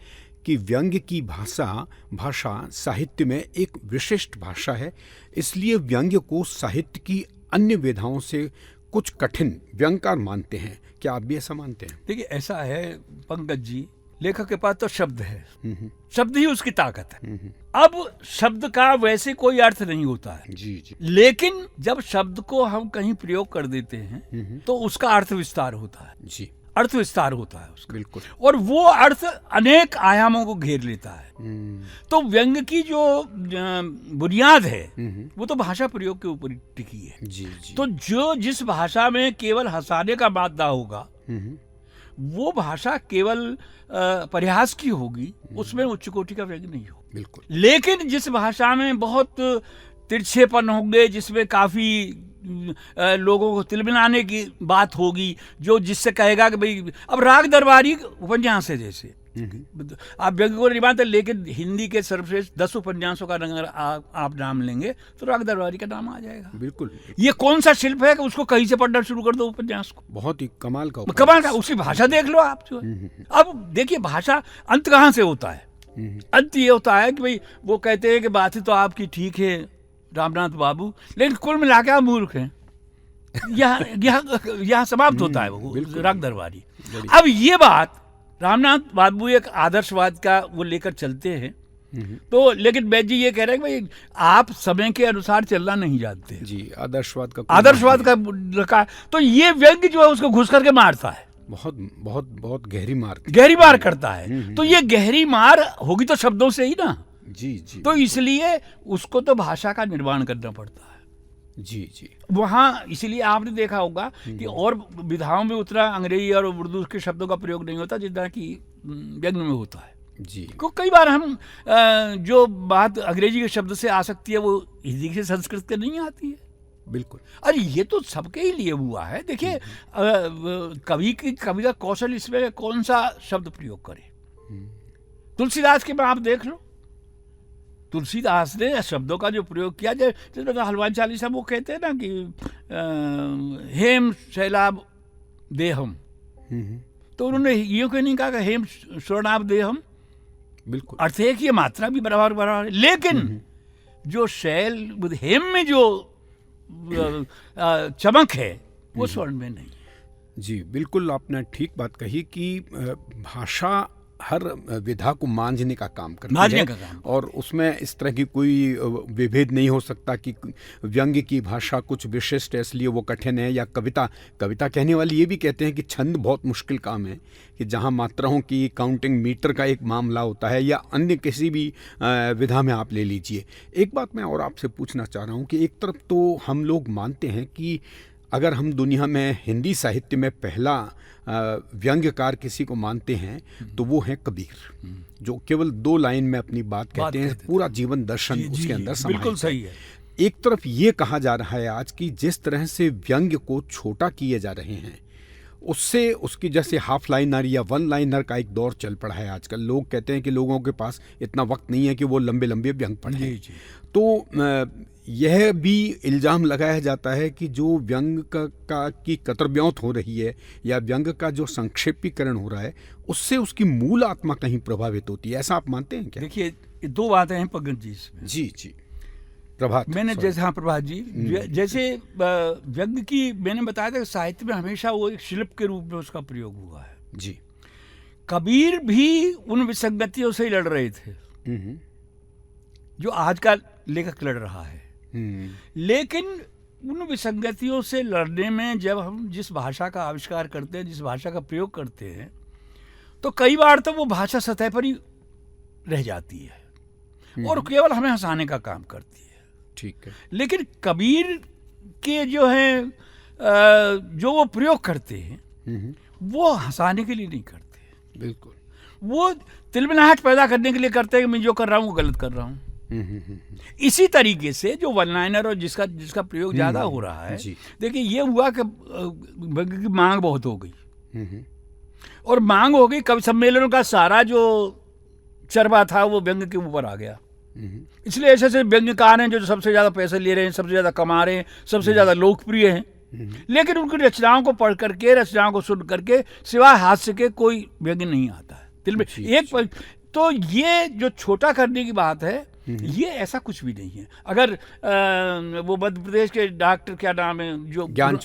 Speaker 2: कि व्यंग्य की भाषा साहित्य में एक विशिष्ट भाषा है, इसलिए व्यंग्य को साहित्य की अन्य विधाओं से कुछ कठिन व्यंग्यकार मानते हैं। क्या आप भी ऐसा मानते हैं?
Speaker 3: देखिए ऐसा है पंकज जी, लेखक के पास तो शब्द है, शब्द ही उसकी ताकत है। अब शब्द का वैसे कोई अर्थ नहीं होता है जी। लेकिन जब शब्द को हम कहीं प्रयोग कर देते हैं तो उसका अर्थ विस्तार होता है जी, अर्थ विस्तार होता है उसका। बिल्कुल। और वो अर्थ अनेक आयामों को घेर लेता है। तो व्यंग्य की जो बुनियाद है वो तो भाषा प्रयोग के ऊपर टिकी है जी। तो जिस भाषा में केवल हंसाने का मादा होगा वो भाषा केवल परिहास की होगी, उसमें उच्च कोटि का व्यंग्य नहीं होगा। बिल्कुल। लेकिन जिस भाषा में बहुत तिरछेपन होंगे, जिसमें काफी लोगों को तिलमिलाने की बात होगी, जो जिससे कहेगा कि भाई अब राग दरबारी उपन्यास है जैसे आप व्यंग्य को नहीं मानते, लेकिन हिंदी के सर्वश्रेष्ठ 10 उपन्यासों का अगर आप नाम लेंगे तो राग दरबारी का नाम आ जाएगा। बिल्कुल। ये कौन सा शिल्प है कि उसको कहीं से पढ़ना शुरू कर दो उपन्यास को? बहुत ही कमाल का उसकी भाषा देख लो आप जो है। अब देखिए भाषा अंत कहाँ से होता है? अंत ये होता है कि भाई वो कहते हैं कि बातें तो आपकी ठीक है रामनाथ बाबू, लेकिन कुल मिला के आप मूर्ख हैं। यहाँ समाप्त होता है वो राग दरबारी। अब ये बात रामनाथ बाबू एक आदर्शवाद का वो लेकर चलते हैं, तो लेकिन बैद जी ये कह रहे हैं कि भाई आप समय के अनुसार चलना नहीं जानते जी। आदर्शवाद का रखा, तो ये व्यंग्य जो है उसको घुस करके मारता है, बहुत गहरी मार करता है। तो ये गहरी मार होगी तो शब्दों से ही ना जी। तो इसलिए उसको तो भाषा का निर्माण करना पड़ता है जी। वहाँ इसलिए आपने देखा होगा कि और विधाओं में उतना अंग्रेजी और उर्दू के शब्दों का प्रयोग नहीं होता जितना कि व्यंग्य में होता है जी। को कई बार हम जो बात अंग्रेजी के शब्द से आ सकती है वो हिंदी से संस्कृत के नहीं आती है। बिल्कुल। अरे ये तो सबके ही लिए हुआ है। देखिए कवि का कौशल इसमें कौन सा शब्द प्रयोग करे। तुलसीदास के में आप देख लो, तुलसीदास ने शब्दों का जो प्रयोग किया, जिसमें हनुमान चालीसा वो कहते हैं ना कि हेम शैलाब देहम, तो उन्होंने ये क्यों नहीं कहा कि हेम स्वर्णाब देहम? बिल्कुल। अर्थ है कि ये मात्रा भी बराबर है, लेकिन जो शैल हेम में जो चमक है वो स्वर्ण में नहीं जी। बिल्कुल आपने ठीक बात कही कि भाषा हर विधा को मांझने का काम करती है और उसमें इस तरह की कोई विभेद नहीं हो सकता कि व्यंग्य की भाषा कुछ विशिष्ट है इसलिए वो कठिन है, या कविता कहने वाले ये भी कहते हैं कि छंद बहुत मुश्किल काम है, कि जहाँ मात्राओं की काउंटिंग मीटर का एक मामला होता है, या अन्य किसी भी विधा में आप ले लीजिए। एक बात मैं और आपसे पूछना चाह रहा हूँ कि एक तरफ तो हम लोग मानते हैं कि अगर हम दुनिया में हिंदी साहित्य में पहला व्यंग्यकार किसी को मानते हैं तो वो है कबीर, जो केवल 2 लाइन में अपनी बात कहते हैं, पूरा जीवन दर्शन उसके अंदर समाहित है। बिल्कुल सही है। एक तरफ ये कहा जा रहा है आज की जिस तरह से व्यंग्य को छोटा किए जा रहे हैं उससे उसकी जैसे हाफ लाइनर या 1 लाइनर का एक दौर चल पड़ा है आजकल। लोग कहते हैं कि लोगों के पास इतना वक्त नहीं है कि वो लंबे लंबे व्यंग पढ़ें। तो यह भी इल्ज़ाम लगाया जाता है कि जो व्यंग की कतरब्यौत हो रही है या व्यंग का जो संक्षेपीकरण हो रहा है उससे उसकी मूल आत्मा कहीं प्रभावित होती है। ऐसा आप मानते हैं क्या? देखिए 2 बातें हैं पंकज जी इसमें। जी प्रभात। मैंने जैसे हाँ प्रभात जी जैसे व्यंग की मैंने बताया था साहित्य में हमेशा वो एक शिल्प के रूप में उसका प्रयोग हुआ है जी। कबीर भी उन विसंगतियों से लड़ रहे थे जो आज का लेखक लड़ रहा है। लेकिन उन विसंगतियों से लड़ने में जब हम जिस भाषा का आविष्कार करते हैं, जिस भाषा का प्रयोग करते हैं, तो कई बार तो वो भाषा सतह पर ही रह जाती है और केवल हमें हंसाने का काम करती है।
Speaker 2: ठीक है।
Speaker 3: लेकिन कबीर के जो है जो वो प्रयोग करते हैं वो हंसाने के लिए नहीं करते।
Speaker 2: बिल्कुल।
Speaker 3: वो तिलमिलाहट पैदा करने के लिए करते हैं कि मैं जो कर रहा हूँ वो गलत कर रहा हूँ। इसी तरीके से जो वन लाइनर और जिसका प्रयोग ज्यादा हो रहा है, देखिए ये हुआ कि व्यंग्य की मांग बहुत हो गई और मांग हो गई, कवि सम्मेलनों का सारा जो चरबा था वो व्यंग्य के ऊपर आ गया। इसलिए ऐसे ऐसे व्यंग्यकार हैं जो सबसे ज्यादा पैसे ले रहे हैं, सबसे ज्यादा कमा रहे हैं, सबसे ज्यादा लोकप्रिय हैं, लेकिन उनकी रचनाओं को पढ़ करके, रचनाओं को सुन करके सिवाय हास्य के कोई व्यंग्य नहीं आता है दिल में। तो ये जो छोटा करने की बात है, ये ऐसा कुछ भी नहीं है। अगर वो मध्य प्रदेश के डॉक्टर क्या नाम है जो ज्ञान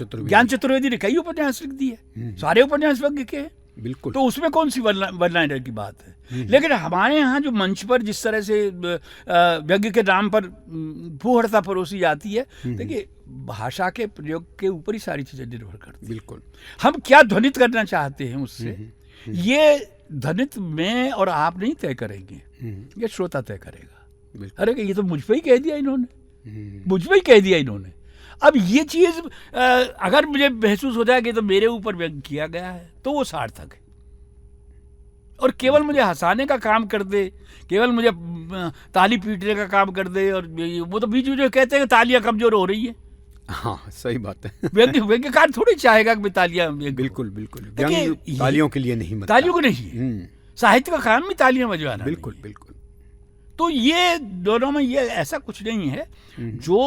Speaker 3: चतुर्वेदी ने कई उपन्यास लिख दिए, सारे उपन्यास व्यंग्य के हैं।
Speaker 2: बिल्कुल।
Speaker 3: तो उसमें कौन सी वन लाइनर की बात है। लेकिन हमारे यहाँ जो मंच पर जिस तरह से व्यंग्य के नाम पर फूहड़ता परोसी जाती है, देखिए भाषा के प्रयोग के ऊपर ही सारी चीजें निर्भर करती हैं।
Speaker 2: बिल्कुल।
Speaker 3: हम क्या ध्वनित करना चाहते हैं उससे, ये ध्वनित में और आप नहीं तय करेंगे, ये श्रोता तय करेगा। अरे ये तो मुझ पे ही कह दिया इन्होंने, मुझ पे ही कह दिया इन्होंने। अब ये चीज अगर मुझे महसूस हो जाए कि तो मेरे ऊपर व्यंग्य किया गया है तो वो सार्थक है। और केवल मुझे हंसाने का काम कर दे, केवल मुझे ताली पीटने का काम कर दे, और वो तो बीच में जो कहते हैं कि तालियां कमजोर हो रही है।
Speaker 2: हाँ सही बात है।
Speaker 3: व्यंग्यकार थोड़ी चाहेगा कि तालियां।
Speaker 2: बिल्कुल बिल्कुल। व्यंग्य तालियों के लिए नहीं,
Speaker 3: तालियों को नहीं है। साहित्य का काम भी तालियां बजवाना।
Speaker 2: बिल्कुल बिल्कुल।
Speaker 3: तो ये दोनों में ये ऐसा कुछ नहीं है। जो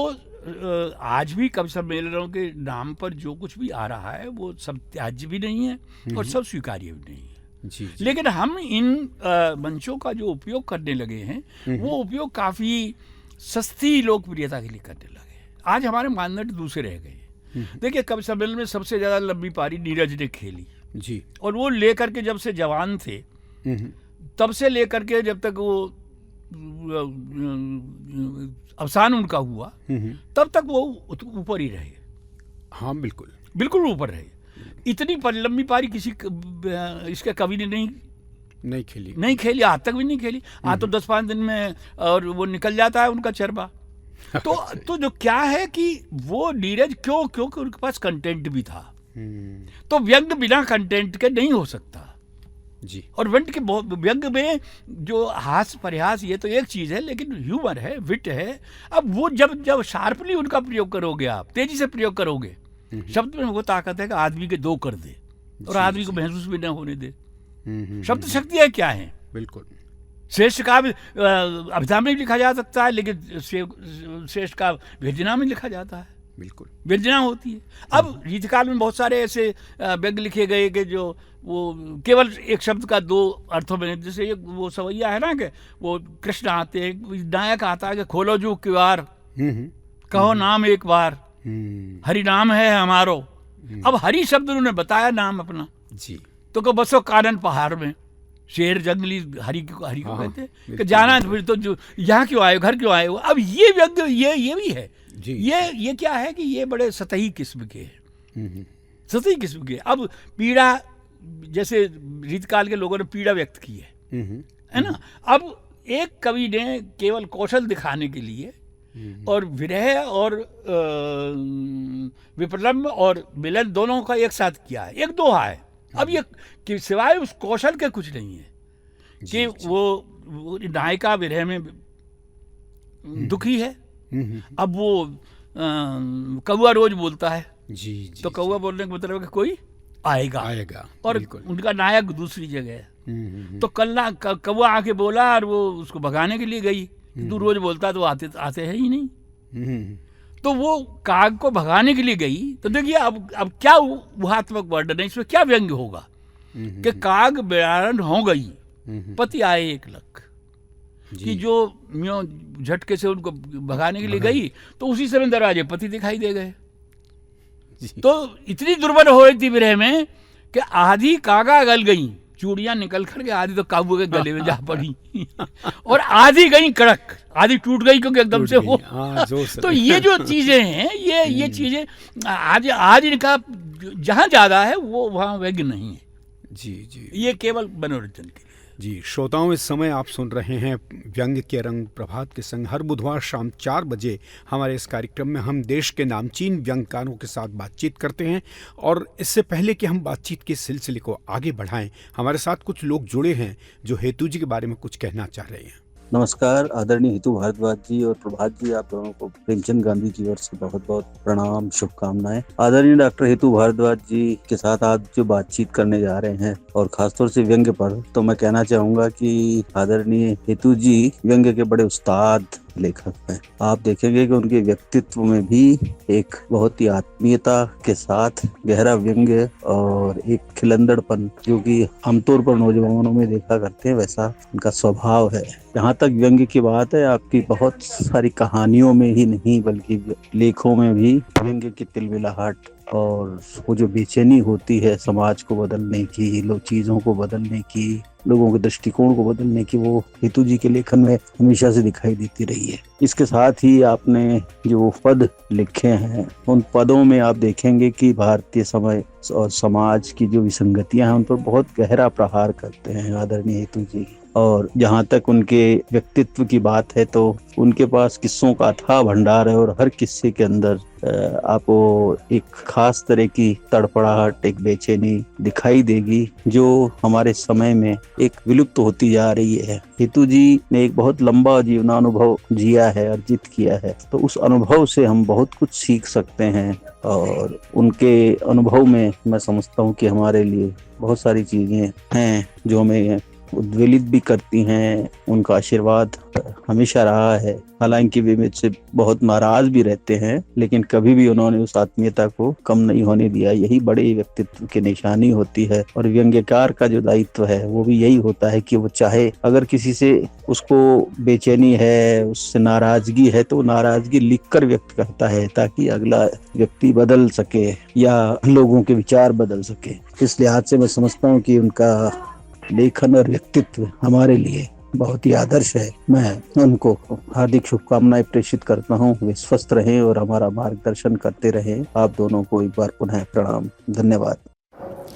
Speaker 3: आज भी कवि सम्मेलनों के नाम पर जो कुछ भी आ रहा है वो सब त्याज्य भी नहीं है और सब स्वीकार्य भी नहीं है।
Speaker 2: जी।
Speaker 3: लेकिन हम इन मंचों का जो उपयोग करने लगे हैं वो उपयोग काफी सस्ती लोकप्रियता के लिए करने लगे। आज हमारे मानदंड दूसरे रह गए। देखिए कवि सम्मेलन में सबसे ज्यादा लंबी पारी नीरज ने खेली
Speaker 2: जी,
Speaker 3: और वो लेकर के जब से जवान थे तब से लेकर के जब तक वो अवसान उनका हुआ तब तक वो ऊपर ही रहे।
Speaker 2: हाँ बिल्कुल
Speaker 3: बिल्कुल ऊपर रहे। इतनी लंबी पारी किसी इसके कवि ने नहीं खेली, आज तक भी नहीं खेली। आज तो 10-5 दिन में और वो निकल जाता है उनका चरबा। तो जो क्या है कि वो नीरज क्योंकि उनके पास कंटेंट भी था। तो व्यंग्य बिना कंटेंट के नहीं हो सकता
Speaker 2: जी।
Speaker 3: और व्यंग्य में जो हास्य परिहास ये तो एक चीज है, लेकिन ह्यूमर है, विट है। अब वो जब शार्पली उनका प्रयोग करोगे, आप तेजी से प्रयोग करोगे, शब्द में वो ताकत है कि आदमी के 2 कर दे और आदमी को महसूस भी न होने दे। शब्द शक्तियाँ क्या है?
Speaker 2: बिल्कुल।
Speaker 3: श्रेष्ठ काव्य अभिधा में लिखा जा सकता है, लेकिन श्रेष्ठ काव्य व्यंजना में लिखा जाता है।
Speaker 2: बिल्कुल
Speaker 3: व्यंजना होती है। अब रीतिकाल में बहुत सारे ऐसे व्यंग्य लिखे गए कि जो वो केवल एक शब्द का 2 अर्थों में, जैसे एक वो सवैया है ना कि वो कृष्ण आते हैं, नायक आता है कि खोलो जो किवार कहो नाम एक बार, हरि नाम है हमारो। अब हरि शब्द उन्होंने बताया नाम अपना जी, तो को बसो कानन पहाड़ में शेर जंगली हरि को कहते हैं कि जाना फिर तो जो यहाँ क्यों आए, घर क्यों आए। अब ये व्यंग्य ये भी है जी। ये क्या है कि ये बड़े सतही किस्म के हैं, सतही किस्म के। अब पीड़ा, जैसे रीतकाल के लोगों ने पीड़ा व्यक्त की है ना। अब एक कवि ने केवल कौशल दिखाने के लिए और विरह और विप्रलम्ब और मिलन दोनों का एक साथ किया है, एक दोहा है। अब ये कि सिवाय उस कौशल के कुछ नहीं है कि वो नायिका विरह में दुखी है। अब वो कौआ रोज बोलता है जी, तो कौआ बोलने का मतलब है कि कोई आएगा और उनका नायक दूसरी जगह है। तो कल कौआ आके बोला और वो उसको भगाने के लिए गई, तू रोज बोलता तो आते हैं ही नहीं। तो वो काग को भगाने के लिए गई। तो देखिए अब क्या ऊहात्मक वर्णन है इसमें, क्या व्यंग्य होगा कि काग बेरारन हो गई, पति आए 1 लाख कि जो झटके से उनको भगाने के लिए गई तो उसी समय दरवाजे पति दिखाई दे गए। तो इतनी दुर्बल हो रही थी विरह में कि आधी कागा गल गई चूड़ियां निकल करके आधी तो काबू के गले में जा पड़ी और आधी गई कड़क, आधी टूट गई क्योंकि एकदम से वो तो ये जो चीजें हैं, ये चीजें आज इनका जहाँ ज्यादा है वो वहाँ वैज्ञ नहीं है।
Speaker 2: जी
Speaker 3: ये केवल मनोरंजन के लिए।
Speaker 2: जी श्रोताओं, इस समय आप सुन रहे हैं व्यंग के रंग प्रभात के संग। हर बुधवार शाम 4 बजे हमारे इस कार्यक्रम में हम देश के नामचीन व्यंगकारों के साथ बातचीत करते हैं। और इससे पहले कि हम बातचीत के सिलसिले को आगे बढ़ाएं, हमारे साथ कुछ लोग जुड़े हैं जो हेतु जी के बारे में कुछ कहना चाह रहे हैं।
Speaker 8: नमस्कार आदरणीय हेतु भारद्वाज जी और प्रभात जी, आप दोनों को प्रेमचंद गांधी जी ओर से बहुत बहुत प्रणाम, शुभकामनाएं। आदरणीय डॉक्टर हेतु भारद्वाज जी के साथ आज जो बातचीत करने जा रहे हैं और खासतौर से व्यंग्य पर, तो मैं कहना चाहूंगा कि आदरणीय हेतु जी व्यंग्य के बड़े उस्ताद लेखक हैं। आप देखेंगे कि उनके व्यक्तित्व में भी एक बहुत ही आत्मीयता के साथ गहरा व्यंग्य और एक खिलंदड़पन जो कि आमतौर पर नौजवानों में देखा करते हैं, वैसा उनका स्वभाव है। जहाँ तक व्यंग्य की बात है, आपकी बहुत सारी कहानियों में ही नहीं बल्कि लेखों में भी व्यंग्य की तिलमिलाहट और वो जो बेचैनी होती है समाज को बदलने की, चीजों को बदलने की, लोगों के दृष्टिकोण को बदलने की, वो हेतु जी के लेखन में हमेशा से दिखाई देती रही है। इसके साथ ही आपने जो पद लिखे हैं, उन पदों में आप देखेंगे कि भारतीय समय और समाज की जो विसंगतियां हैं उन पर बहुत गहरा प्रहार करते हैं आदरणीय हेतु जी। और जहाँ तक उनके व्यक्तित्व की बात है तो उनके पास किस्सों का अथाह भंडार है और हर किस्से के अंदर आपको एक खास तरह की तड़पड़ाहट, एक बेचैनी दिखाई देगी जो हमारे समय में एक विलुप्त होती जा रही है। हेतु जी ने एक बहुत लंबा जीवनानुभव जिया है, अर्जित किया है, तो उस अनुभव से हम बहुत कुछ सीख सकते हैं और उनके अनुभव में मैं समझता हूँ कि हमारे लिए बहुत सारी चीजें हैं जो हमें उद्वेलित भी करती हैं। उनका आशीर्वाद हमेशा रहा है, हालांकि वे मुझसे बहुत नाराज भी रहते हैं, लेकिन कभी भी उन्होंने उस आत्मीयता को कम नहीं होने दिया। यही बड़े व्यक्तित्व की निशानी होती है और व्यंग्यकार का जो दायित्व है वो भी यही होता है कि वो चाहे अगर किसी से उसको बेचैनी है, उससे नाराजगी है, तो नाराजगी लिखकर व्यक्त करता है ताकि अगला व्यक्ति बदल सके या लोगों के विचार बदल सके। इस लिहाज से मैं समझता हूँ कि उनका लेखन और व्यक्तित्व हमारे लिए बहुत ही आदर्श है। मैं उनको हार्दिक शुभकामनाएं प्रेषित करता हूं। वे स्वस्थ रहें और हमारा मार्गदर्शन करते रहें। आप दोनों को एक बार पुनः प्रणाम, धन्यवाद।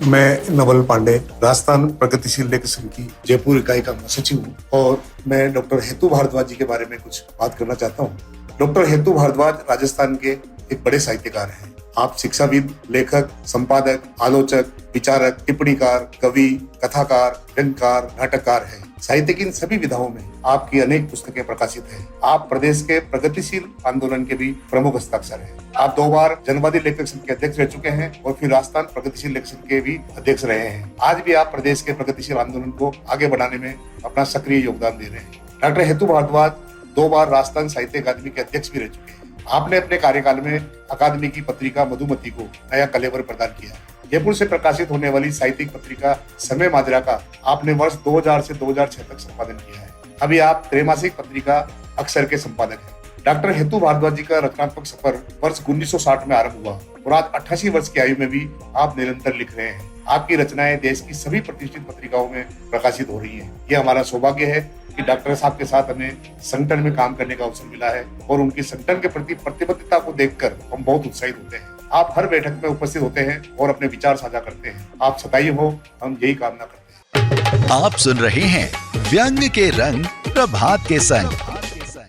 Speaker 9: मैं नवल पांडे, राजस्थान प्रगतिशील लेखक संघ की जयपुर इकाई का सचिव हूँ और मैं डॉक्टर हेतु भारद्वाज जी के बारे में कुछ बात करना चाहता हूँ। डॉक्टर हेतु भारद्वाज राजस्थान के एक बड़े साहित्यकार हैं। आप शिक्षाविद, लेखक, संपादक, आलोचक, विचारक, टिप्पणीकार, कवि, कथाकार, व्यंग्यकार, नाटककार हैं। साहित्य की इन सभी विधाओं में आपकी अनेक पुस्तकें प्रकाशित हैं। आप प्रदेश के प्रगतिशील आंदोलन के भी प्रमुख हस्ताक्षर हैं। आप 2 बार जनवादी लेखक संघ के अध्यक्ष रह चुके हैं और फिर राजस्थान प्रगतिशील लेखक संघ के भी अध्यक्ष रहे हैं। आज भी आप प्रदेश के प्रगतिशील आंदोलन को आगे बढ़ाने में अपना सक्रिय योगदान दे रहे हैं। डॉक्टर हेतु भारद्वाज 2 बार राजस्थान साहित्य अकादमी के अध्यक्ष भी रह चुके हैं। आपने अपने कार्यकाल में अकादमी की पत्रिका मधुमती को नया कलेवर प्रदान किया। जयपुर से प्रकाशित होने वाली साहित्यिक पत्रिका समय माजरा का आपने वर्ष 2000 से 2006 तक संपादन किया है। अभी आप त्रैमासिक पत्रिका अक्षर के संपादक हैं। डॉक्टर हेतु भारद्वाज जी का रचनात्मक सफर वर्ष 1960 में आरंभ हुआ और आज 88 वर्ष की आयु में भी आप निरंतर लिख रहे हैं। आपकी रचनाएं देश की सभी प्रतिष्ठित पत्रिकाओं में प्रकाशित हो रही हैं। ये हमारा सौभाग्य है कि डॉक्टर साहब के साथ हमें संगठन में काम करने का अवसर मिला है और उनकी संगठन के प्रति प्रतिबद्धता को देखकर हम बहुत उत्साहित होते हैं। आप हर बैठक में उपस्थित होते हैं और अपने विचार साझा करते हैं। आप सताई हो, हम यही कामना करते हैं।
Speaker 7: आप सुन रहे हैं व्यंग्य के रंग प्रभात के संग।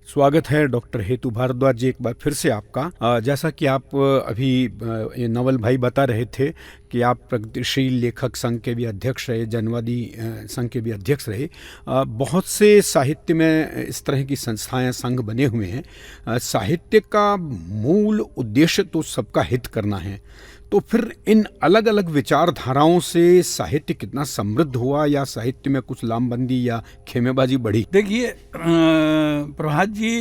Speaker 2: स्वागत है डॉक्टर हेतु भारद्वाज जी एक बार फिर से आपका। जैसा कि आप अभी नवल भाई बता रहे थे कि आप प्रगतिशील लेखक संघ के भी अध्यक्ष रहे, जनवादी संघ के भी अध्यक्ष रहे। बहुत से साहित्य में इस तरह की संस्थाएं, संघ बने हुए हैं। साहित्य का मूल उद्देश्य तो सबका हित करना है, तो फिर इन अलग अलग विचारधाराओं से साहित्य कितना समृद्ध हुआ या साहित्य में कुछ लामबंदी या खेमेबाजी बढ़ी?
Speaker 3: देखिए प्रभात जी,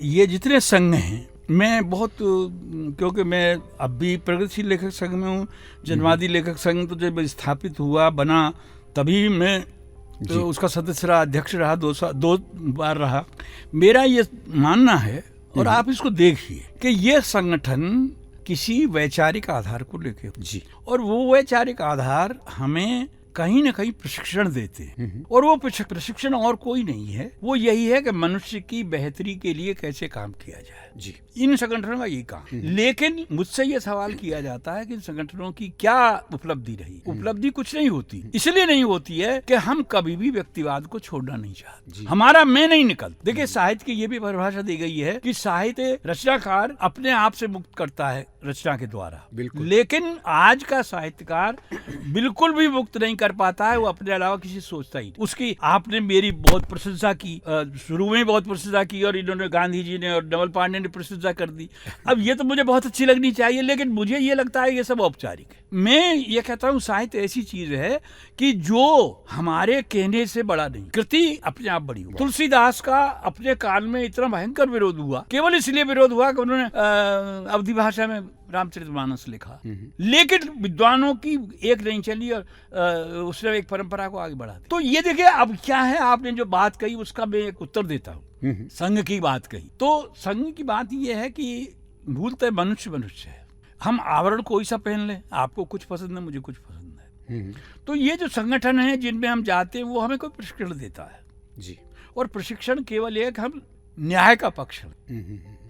Speaker 3: ये जितने संघ हैं, मैं बहुत, क्योंकि मैं अब भी प्रगतिशील लेखक संघ में हूँ, जनवादी लेखक संघ तो जब स्थापित हुआ बना तभी मैं तो उसका सदस्य रहा, अध्यक्ष रहा, 2 बार रहा। मेरा ये मानना है और आप इसको देखिए कि ये संगठन किसी वैचारिक आधार को लेके जी, और वो वैचारिक आधार हमें कहीं न कहीं प्रशिक्षण देते हैं, और वो प्रशिक्षण और कोई नहीं है, वो यही है कि मनुष्य की बेहतरी के लिए कैसे काम किया जाए।
Speaker 2: जी,
Speaker 3: इन संगठनों का ये काम। लेकिन मुझसे ये सवाल किया जाता है कि इन संगठनों की क्या उपलब्धि रही। उपलब्धि कुछ नहीं होती, इसलिए नहीं होती है कि हम कभी भी व्यक्तिवाद को छोड़ना नहीं चाहते। हमारा मैं नहीं निकल। देखिए, साहित्य की ये भी परिभाषा दी गई है कि साहित्य रचनाकार अपने आप से मुक्त करता है रचना के द्वारा, लेकिन आज का साहित्यकार बिल्कुल भी मुक्त नहीं कर पाता है, वो अपने अलावा किसी सोचता ही नहीं। उसकी आपने मेरी बहुत प्रशंसा की, शुरू में बहुत प्रशंसा की, और इन्होंने गांधी जी ने और नवल पांडे ने प्रशंसा कर दी। अब ये तो मुझे बहुत अच्छी लगनी चाहिए, लेकिन मुझे ये लगता है ये सब औपचारिक है। मैं ये कहता हूँ साहित्य ऐसी चीज है कि जो हमारे कहने से बड़ा नहीं, कृति अपने आप बड़ी हुई। तुलसीदास का अपने काल में इतना भयंकर विरोध हुआ, केवल इसलिए विरोध हुआ कि उन्होंने अवधी भाषा में रामचरितमानस लिखा, लेकिन विद्वानों की एक नहीं चली और उसने एक परंपरा को आगे बढ़ा दिया। तो ये देखिए, अब क्या है, आपने जो बात कही उसका मैं एक उत्तर देता हूँ। संघ की बात कही, तो संघ की बात ये है कि मूलतः मनुष्य मनुष्य है। हम आवरण कोई सा पहन लें, आपको कुछ पसंद है, मुझे कुछ पसंद है, तो ये जो संगठन है जिनमें हम जाते हैं वो हमें कोई प्रशिक्षण देता है जी, और प्रशिक्षण केवल एक हम न्याय का पक्ष है,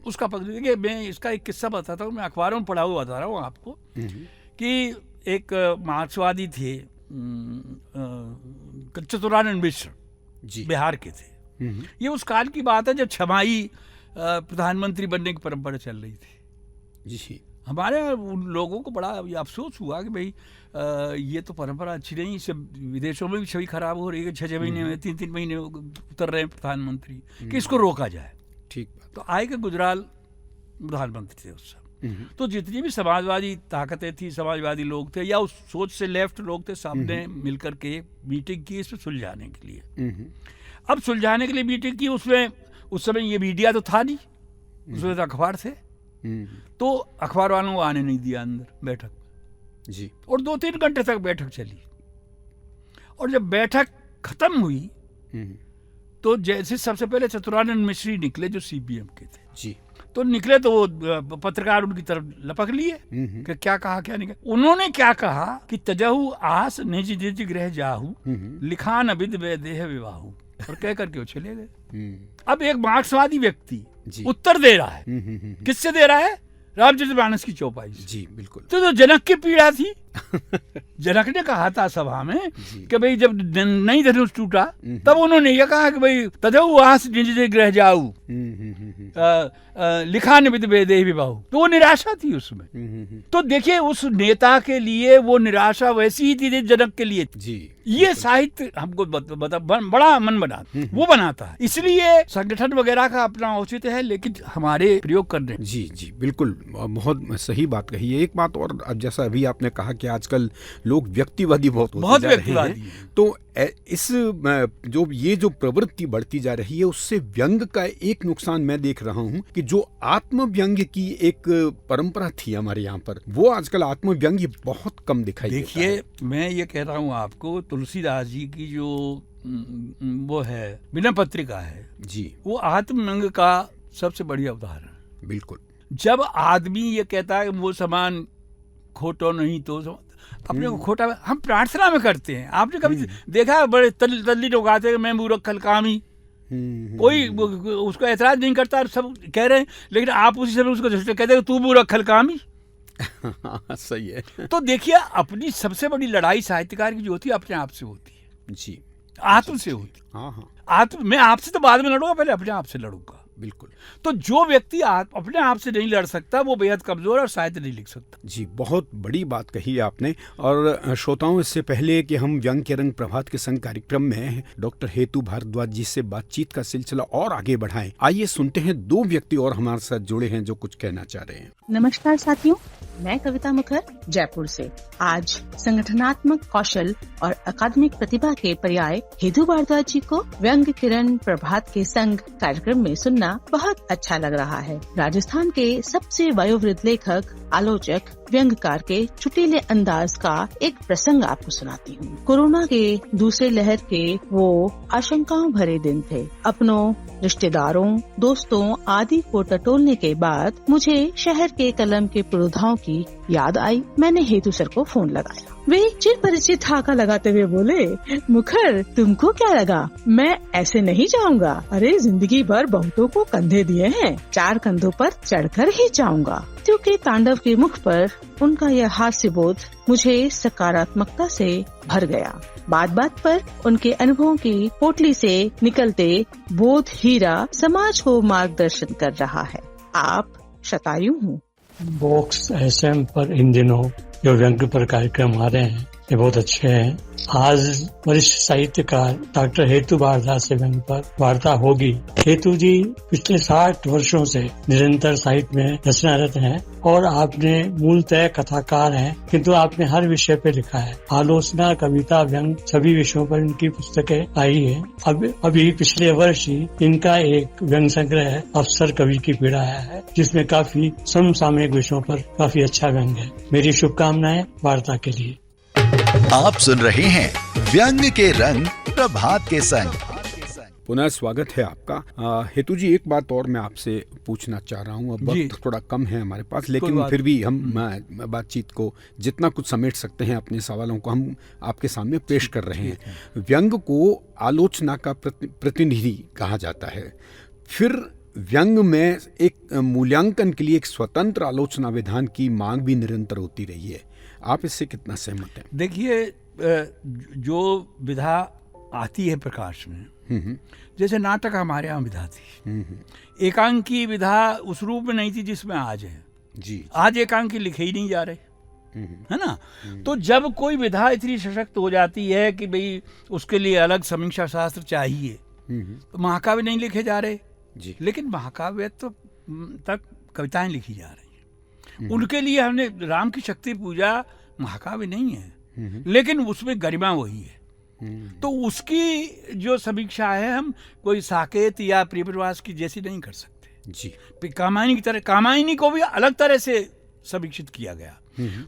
Speaker 3: उसका पक्ष। देखिए, मैं इसका एक किस्सा बताता हूँ, मैं अखबारों में पढ़ा हुआ बता रहा हूँ आपको कि एक मार्क्सवादी थे, चतुरानंद मिश्र, बिहार के थे। ये उस काल की बात है जब छमाई प्रधानमंत्री बनने की परंपरा चल रही थी जी। हमारे उन लोगों को बड़ा अफसोस हुआ कि भाई ये तो परंपरा अच्छी नहीं, इससे विदेशों में भी छवि खराब हो रही है, 6 महीने में 3 महीने उतर रहे हैं प्रधानमंत्री, कि इसको रोका जाए। ठीक, तो आए के गुजराल प्रधानमंत्री थे उस समय, तो जितनी भी समाजवादी ताकतें थी, समाजवादी लोग थे या उस सोच से लेफ्ट लोग थे, सबने मिलकर के मीटिंग की इसमें सुलझाने के लिए। अब सुलझाने के लिए मीटिंग की, उसमें उस समय ये मीडिया तो था नहीं, उसमें तो अखबार थे, तो अखबार वालों को आने नहीं दिया अंदर बैठक जी, और 2-3 घंटे तक बैठक चली। और जब बैठक खत्म हुई तो जैसे सबसे पहले चतुरानंद मिश्री निकले जो सीपीएम के थे जी, तो निकले तो वो पत्रकार उनकी तरफ लपक लिए कि क्या कहा क्या नहीं कहा। उन्होंने क्या कहा कि तजहु आस निज निज गृह जाहू, लिखान अविद वैदेह विवाहू, और कह करके वो चले गए। अब एक मार्क्सवादी व्यक्ति उत्तर दे रहा है, किससे दे रहा है? रामचरितमानस की चौपाई से जी, बिल्कुल। तो जनक की पीड़ा थी। जनक ने कहा था सभा में कि भाई जब नई धनुष टूटा तब उन्होंने ये कहा कि भाई तदहु आस निज निज गृह जाऊ, लिखान विद वैदेह विवाहू, तो वो निराशा थी उसमें। तो देखिए, उस नेता के लिए वो निराशा वैसी ही थी जनक के लिए जी। ये साहित्य हमको बड़ा मन बनाता है, इसलिए संगठन वगैरह का अपना औचित्य है, लेकिन हमारे प्रयोग करने
Speaker 2: जी जी बिल्कुल बहुत सही बात कही है। एक बात और, अब जैसा अभी आपने कहा कि आजकल लोग व्यक्तिवादी बहुत व्यक्तिवादी हैं, तो इस जो प्रवृत्ति बढ़ती जा रही है उससे व्यंग का एक नुकसान मैं देख रहा हूँ कि जो आत्म व्यंग की एक परंपरा थी हमारे यहाँ पर, वो आजकल आत्म व्यंग बहुत कम दिखाई देता है।
Speaker 3: देखिए, मैं ये कह रहा हूँ आपको, तुलसीदास जी की जो वो है बिना पत्रिका है जी, वो आत्म व्यंग का सबसे बढ़िया उदाहरण।
Speaker 2: बिल्कुल, जब
Speaker 3: आदमी ये कहता है वो समान खोटो नहीं तो अपने को खोटा हम प्रार्थना में करते हैं। आपने कभी देखा बड़े तल्ली लोग आते हैं मैं मूर्ख खलकामी, कोई उसको ऐतराज नहीं करता, सब कह रहे हैं, लेकिन आप उसी समय उसको कहते हैं तू मूर्ख खलकामी।
Speaker 2: सही है।
Speaker 3: तो देखिए, अपनी सबसे बड़ी लड़ाई साहित्यकार की जो होती है अपने आप से होती है जी, आत्म से होती है। हाँ, आत्म, मैं आपसे तो बाद में लड़ूंगा, पहले अपने आप से लड़ूंगा।
Speaker 2: बिल्कुल।
Speaker 3: तो जो व्यक्ति अपने आप से नहीं लड़ सकता वो बेहद कमजोर और साहित्य नहीं लिख सकता
Speaker 2: जी। बहुत बड़ी बात कही आपने। और श्रोताओं, इससे पहले कि हम व्यंग के रंग प्रभात के संग कार्यक्रम में डॉक्टर हेतु भारद्वाज जी से बातचीत का सिलसिला और आगे बढ़ाएं, आइए सुनते हैं 2 व्यक्ति और हमारे साथ जुड़े हैं जो कुछ कहना चाह रहे हैं।
Speaker 10: नमस्कार साथियों, मैं कविता मुखर जयपुर से। आज संगठनात्मक कौशल और अकादमिक प्रतिभा के पर्याय हेतु भारद्वाज जी को व्यंग किरण प्रभात के संग कार्यक्रम में सुनना बहुत अच्छा लग रहा है। राजस्थान के सबसे वयोवृद्ध लेखक, आलोचक, व्यंगकार के चुटीले अंदाज का एक प्रसंग आपको सुनाती हूँ। कोरोना के दूसरे लहर के वो आशंकाओं भरे दिन थे। अपनों, रिश्तेदारों, दोस्तों आदि को टटोलने के बाद मुझे शहर के कलम के पुरोधाओं की याद आई। मैंने हेतु सर को फोन लगाया। वे चिर परिचित ठाका लगाते हुए बोले, मुखर तुमको क्या लगा मैं ऐसे नहीं जाऊंगा? अरे जिंदगी भर बहुतों को कंधे दिए हैं, 4 कंधों पर चढ़कर ही जाऊंगा। क्योंकि तांडव के मुख पर उनका यह हास्य बोध मुझे सकारात्मकता से भर गया। बात बात पर उनके अनुभवों की पोटली से निकलते बोध हीरा समाज को मार्गदर्शन कर रहा है। आप शतायु हूँ।
Speaker 11: बॉक्स एसएम पर इन दिनों जो व्यंग्य पर कार्यक्रम आ रहे हैं ये बहुत अच्छे हैं। आज वरिष्ठ साहित्यकार डॉक्टर हेतु भारद्वाज से व्यंग्य पर वार्ता होगी। हेतु जी पिछले 60 वर्षों से निरंतर साहित्य में रचनारत हैं और आपने मूलतः कथाकार हैं, किंतु आपने हर विषय पे लिखा है। आलोचना, कविता, व्यंग सभी विषयों पर इनकी पुस्तकें आई है। अभी पिछले वर्ष ही इनका एक व्यंग संग्रह अफसर कवि की पीड़ा आया है, जिसमें काफी समसामयिक विषयों पर काफी अच्छा व्यंग है। मेरी शुभकामनाएं वार्ता के लिए।
Speaker 7: आप सुन रहे हैं व्यंग के रंग प्रभात के संग।
Speaker 2: पुनः स्वागत है आपका। हेतु जी, एक बात और मैं आपसे पूछना चाह रहा हूँ। अब वक्त थोड़ा कम है हमारे पास, लेकिन फिर भी हम बातचीत को जितना कुछ समेट सकते हैं अपने सवालों को हम आपके सामने पेश कर रहे हैं। व्यंग को आलोचना का प्रतिनिधि कहा जाता है। फिर व्यंग में एक मूल्यांकन के लिए एक स्वतंत्र आलोचना विधान की मांग भी निरंतर होती रही है। आप इससे कितना सहमत हैं?
Speaker 3: देखिए, जो विधा आती है प्रकाश में, जैसे नाटक हमारे यहाँ विधा थी, एकांकी विधा उस रूप में नहीं थी जिसमें आज है जी। आज एकांकी लिखे ही नहीं जा रहे, है ना। तो जब कोई विधा इतनी सशक्त हो जाती है कि भाई उसके लिए अलग समीक्षा शास्त्र चाहिए, तो महाकाव्य नहीं लिखे जा रहे जी। लेकिन महाकाव्य तो तक कविताएं लिखी जा रही हैं। उनके लिए हमने राम की शक्ति पूजा महाकाव्य नहीं है, लेकिन उसमें गरिमा वही है। तो उसकी जो समीक्षा है हम कोई साकेत या प्रियप्रवास की जैसी नहीं कर सकते जी। कामायनी की तरह, कामायनी को भी अलग तरह से समीक्षित किया गया।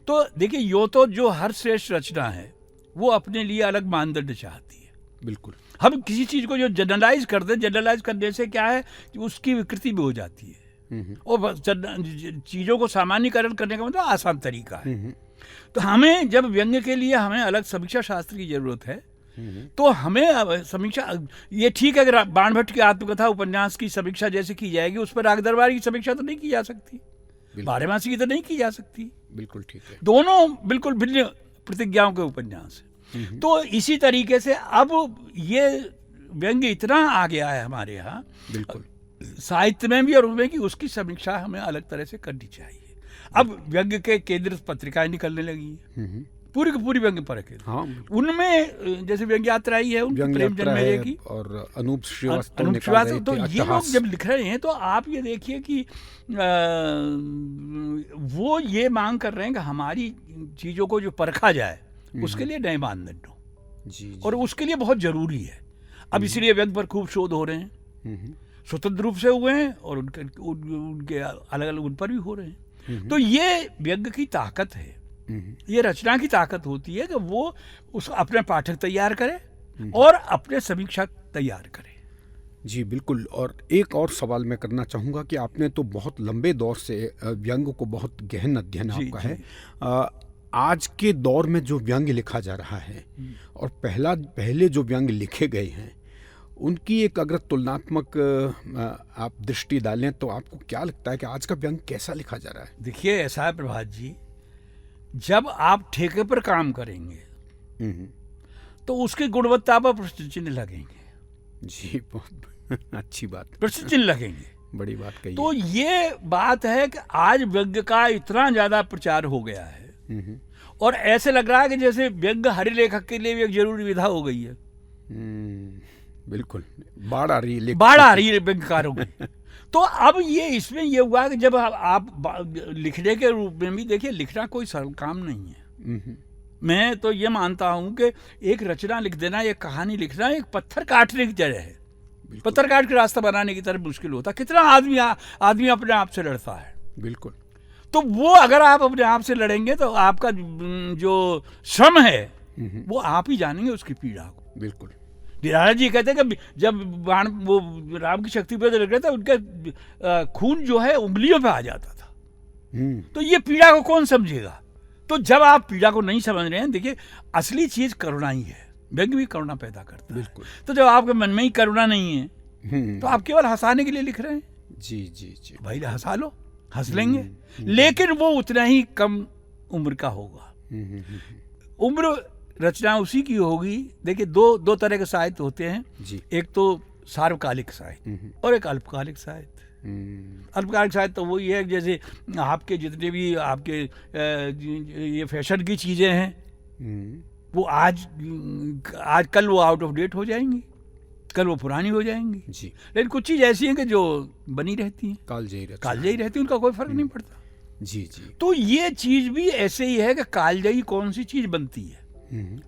Speaker 3: तो देखिए, यो तो जो हर श्रेष्ठ रचना है वो अपने लिए अलग मानदंड चाहती है।
Speaker 2: बिल्कुल।
Speaker 3: हम किसी चीज को जो जनरलाइज कर दे, जनरलाइज करने से क्या है कि उसकी विकृति भी हो जाती है, और चीजों को सामान्यकरण करने का मतलब आसान तरीका है। तो हमें जब व्यंग्य के लिए हमें अलग समीक्षा शास्त्र की जरूरत है, तो हमें समीक्षा, ये ठीक है कि बाण भट्ट की आत्मकथा उपन्यास की समीक्षा जैसे की जाएगी, उस पर राग दरबार की समीक्षा तो नहीं की जा सकती, बारहमासी की तो नहीं की जा सकती।
Speaker 2: बिल्कुल ठीक है।
Speaker 3: दोनों बिल्कुल भिन्न प्रतिज्ञाओं के उपन्यास है। तो इसी तरीके से अब ये व्यंग्य इतना आ गया है हमारे यहाँ, बिल्कुल साहित्य में भी और उसमें कि उसकी समीक्षा हमें अलग तरह से करनी चाहिए। अब व्यंग्य के केंद्र पत्रिकाएं निकलने लगी हैं, पूरी की पूरी व्यंग्य पर है। हाँ, उनमें जैसे व्यंग्य यात्रा ही है, प्रेमचंद मेरे की और
Speaker 2: अनूप श्रीवास्तव।
Speaker 3: तो ये लोग जब लिख रहे हैं तो आप ये देखिए कि वो ये मांग कर रहे हैं कि हमारी चीजों को जो परखा जाए उसके लिए नए मानदंड हो, और उसके लिए बहुत जरूरी है। अब इसलिए व्यंग्य पर खूब शोध हो रहे हैं, स्वतंत्र रूप से हुए हैं, और उनके अलग अलग उन पर भी हो रहे हैं। तो ये व्यंग्य की ताकत है, ये रचना की ताकत होती है कि वो उस अपने पाठक तैयार करे और अपने समीक्षा तैयार करे।
Speaker 2: जी बिल्कुल। और एक और सवाल मैं करना चाहूँगा कि आपने तो बहुत लंबे दौर से व्यंग्य को, बहुत गहन अध्ययन आपका है। आज के दौर में जो व्यंग्य लिखा जा रहा है और पहले जो व्यंग्य लिखे गए हैं, उनकी एक अगर तुलनात्मक आप दृष्टि डालें तो आपको क्या लगता है कि आज का व्यंग्य कैसा लिखा जा रहा है?
Speaker 3: देखिए, ऐसा है प्रभात जी, जब आप ठेके पर काम करेंगे तो उसकी गुणवत्ता पर प्रश्न चिन्ह लगेंगे।
Speaker 2: जी, बहुत अच्छी बात।
Speaker 3: प्रश्न चिन्ह लगेंगे,
Speaker 2: बड़ी बात कही।
Speaker 3: तो ये बात है कि आज व्यंग्य का इतना ज्यादा प्रचार हो गया है, और ऐसे लग रहा है कि जैसे व्यंग्य हर लेखक के लिए भी एक जरूरी विधा हो गई है।
Speaker 2: बिल्कुल, बाढ़ आ रही
Speaker 3: है व्यंग्यकारों की। तो अब ये इसमें ये हुआ कि जब आप लिखने के रूप में भी देखिए, लिखना कोई सरल काम नहीं है। मैं तो ये मानता हूं कि एक रचना लिख देना, एक कहानी लिखना एक पत्थर काटने की तरह है। पत्थर काट के रास्ता बनाने की तरह मुश्किल होता है। कितना आदमी अपने आप से लड़ता है।
Speaker 2: बिल्कुल।
Speaker 3: तो वो अगर आप अपने आप से लड़ेंगे तो आपका जो श्रम है वो आप ही जानेंगे उसकी पीड़ा को।
Speaker 2: बिल्कुल।
Speaker 3: नारायण जी कहते हैं कि जब वो राम की शक्ति पे लग रहे थे, उनका खून जो है उंगलियों पे आ जाता था। तो ये पीड़ा को कौन समझेगा? तो जब आप पीड़ा को नहीं समझ रहे हैं, देखिए असली चीज करुणा ही है। व्यंग्य भी करुणा पैदा करता है।
Speaker 2: बिल्कुल।
Speaker 3: तो जब आपके मन में ही करुणा नहीं है तो आप केवल हंसाने के लिए लिख रहे हैं।
Speaker 2: जी जी जी।
Speaker 3: भाई हंसा लो, हंस लेंगे, लेकिन वो उतना ही कम उम्र का होगा। उम्र रचना उसी की होगी। देखिए दो तरह के साहित्य होते हैं
Speaker 2: जी।
Speaker 3: एक तो सार्वकालिक साहित्य और एक अल्पकालिक साहित्य। अल्पकालिक साहित्य तो वही है जैसे आपके जितने भी आपके ये फैशन की चीजें हैं वो आज कल वो आउट ऑफ डेट हो जाएंगी, कल वो पुरानी हो जाएंगी
Speaker 2: जी।
Speaker 3: लेकिन कुछ चीज ऐसी हैं कि जो बनी रहती हैं,
Speaker 2: कालजयी
Speaker 3: रहती है, उनका कोई फर्क नहीं पड़ता।
Speaker 2: जी जी।
Speaker 3: तो ये चीज भी ऐसे ही है कि कालजयी कौन सी चीज बनती है?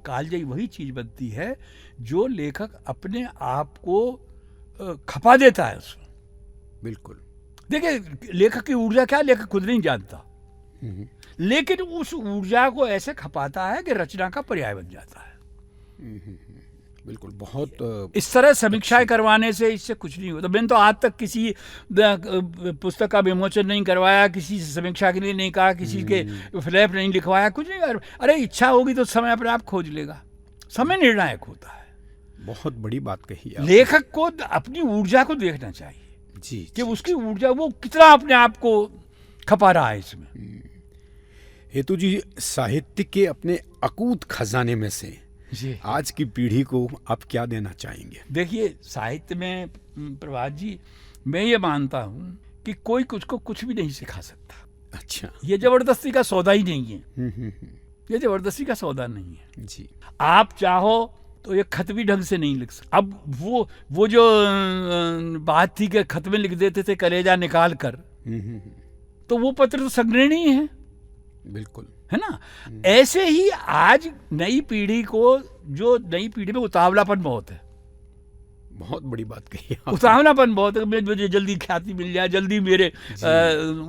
Speaker 3: कालजयी वही चीज बनती है जो लेखक अपने आप को खपा देता है उसमें।
Speaker 2: बिल्कुल।
Speaker 3: देखिए लेखक की ऊर्जा क्या, लेखक खुद नहीं जानता, लेकिन उस ऊर्जा को ऐसे खपाता है कि रचना का पर्याय बन जाता है।
Speaker 2: बिल्कुल। बहुत
Speaker 3: इस तरह समीक्षाएं करवाने से इससे कुछ नहीं होता। मैंने तो आज तक किसी पुस्तक का विमोचन नहीं करवाया, किसी से समीक्षा के लिए नहीं कहा, किसी के फ्लैप नहीं लिखवाया, कुछ नहीं। अरे इच्छा होगी तो समय अपने आप खोज लेगा। समय निर्णायक होता है।
Speaker 2: बहुत बड़ी बात कही आप।
Speaker 3: लेखक को अपनी ऊर्जा को देखना चाहिए
Speaker 2: जी,
Speaker 3: कि उसकी ऊर्जा वो कितना अपने आप को खपा रहा है इसमें।
Speaker 2: हेतु जी, साहित्य के अपने अकूत खजाने में से आज की पीढ़ी को आप क्या देना चाहेंगे?
Speaker 3: देखिए साहित्य में प्रभात जी, मैं ये मानता हूँ कि कोई उसको कुछ भी नहीं सिखा सकता।
Speaker 2: अच्छा।
Speaker 3: ये जबरदस्ती का सौदा ही नहीं है। ये जबरदस्ती का सौदा नहीं है
Speaker 2: जी।
Speaker 3: आप चाहो तो ये खत भी ढंग से नहीं लिख सकते। अब वो जो बात थी कि खत में लिख देते थे कलेजा निकाल कर, तो वो पत्र तो संग्रहणीय है।
Speaker 2: बिल्कुल,
Speaker 3: है ना। ऐसे ही आज नई पीढ़ी को, जो नई पीढ़ी में उतावलापन बहुत है।
Speaker 2: बहुत बड़ी बात कही आपने।
Speaker 3: उतावलापन बहुत है। मुझे जल्दी ख्याति मिल जाए, जल्दी मेरे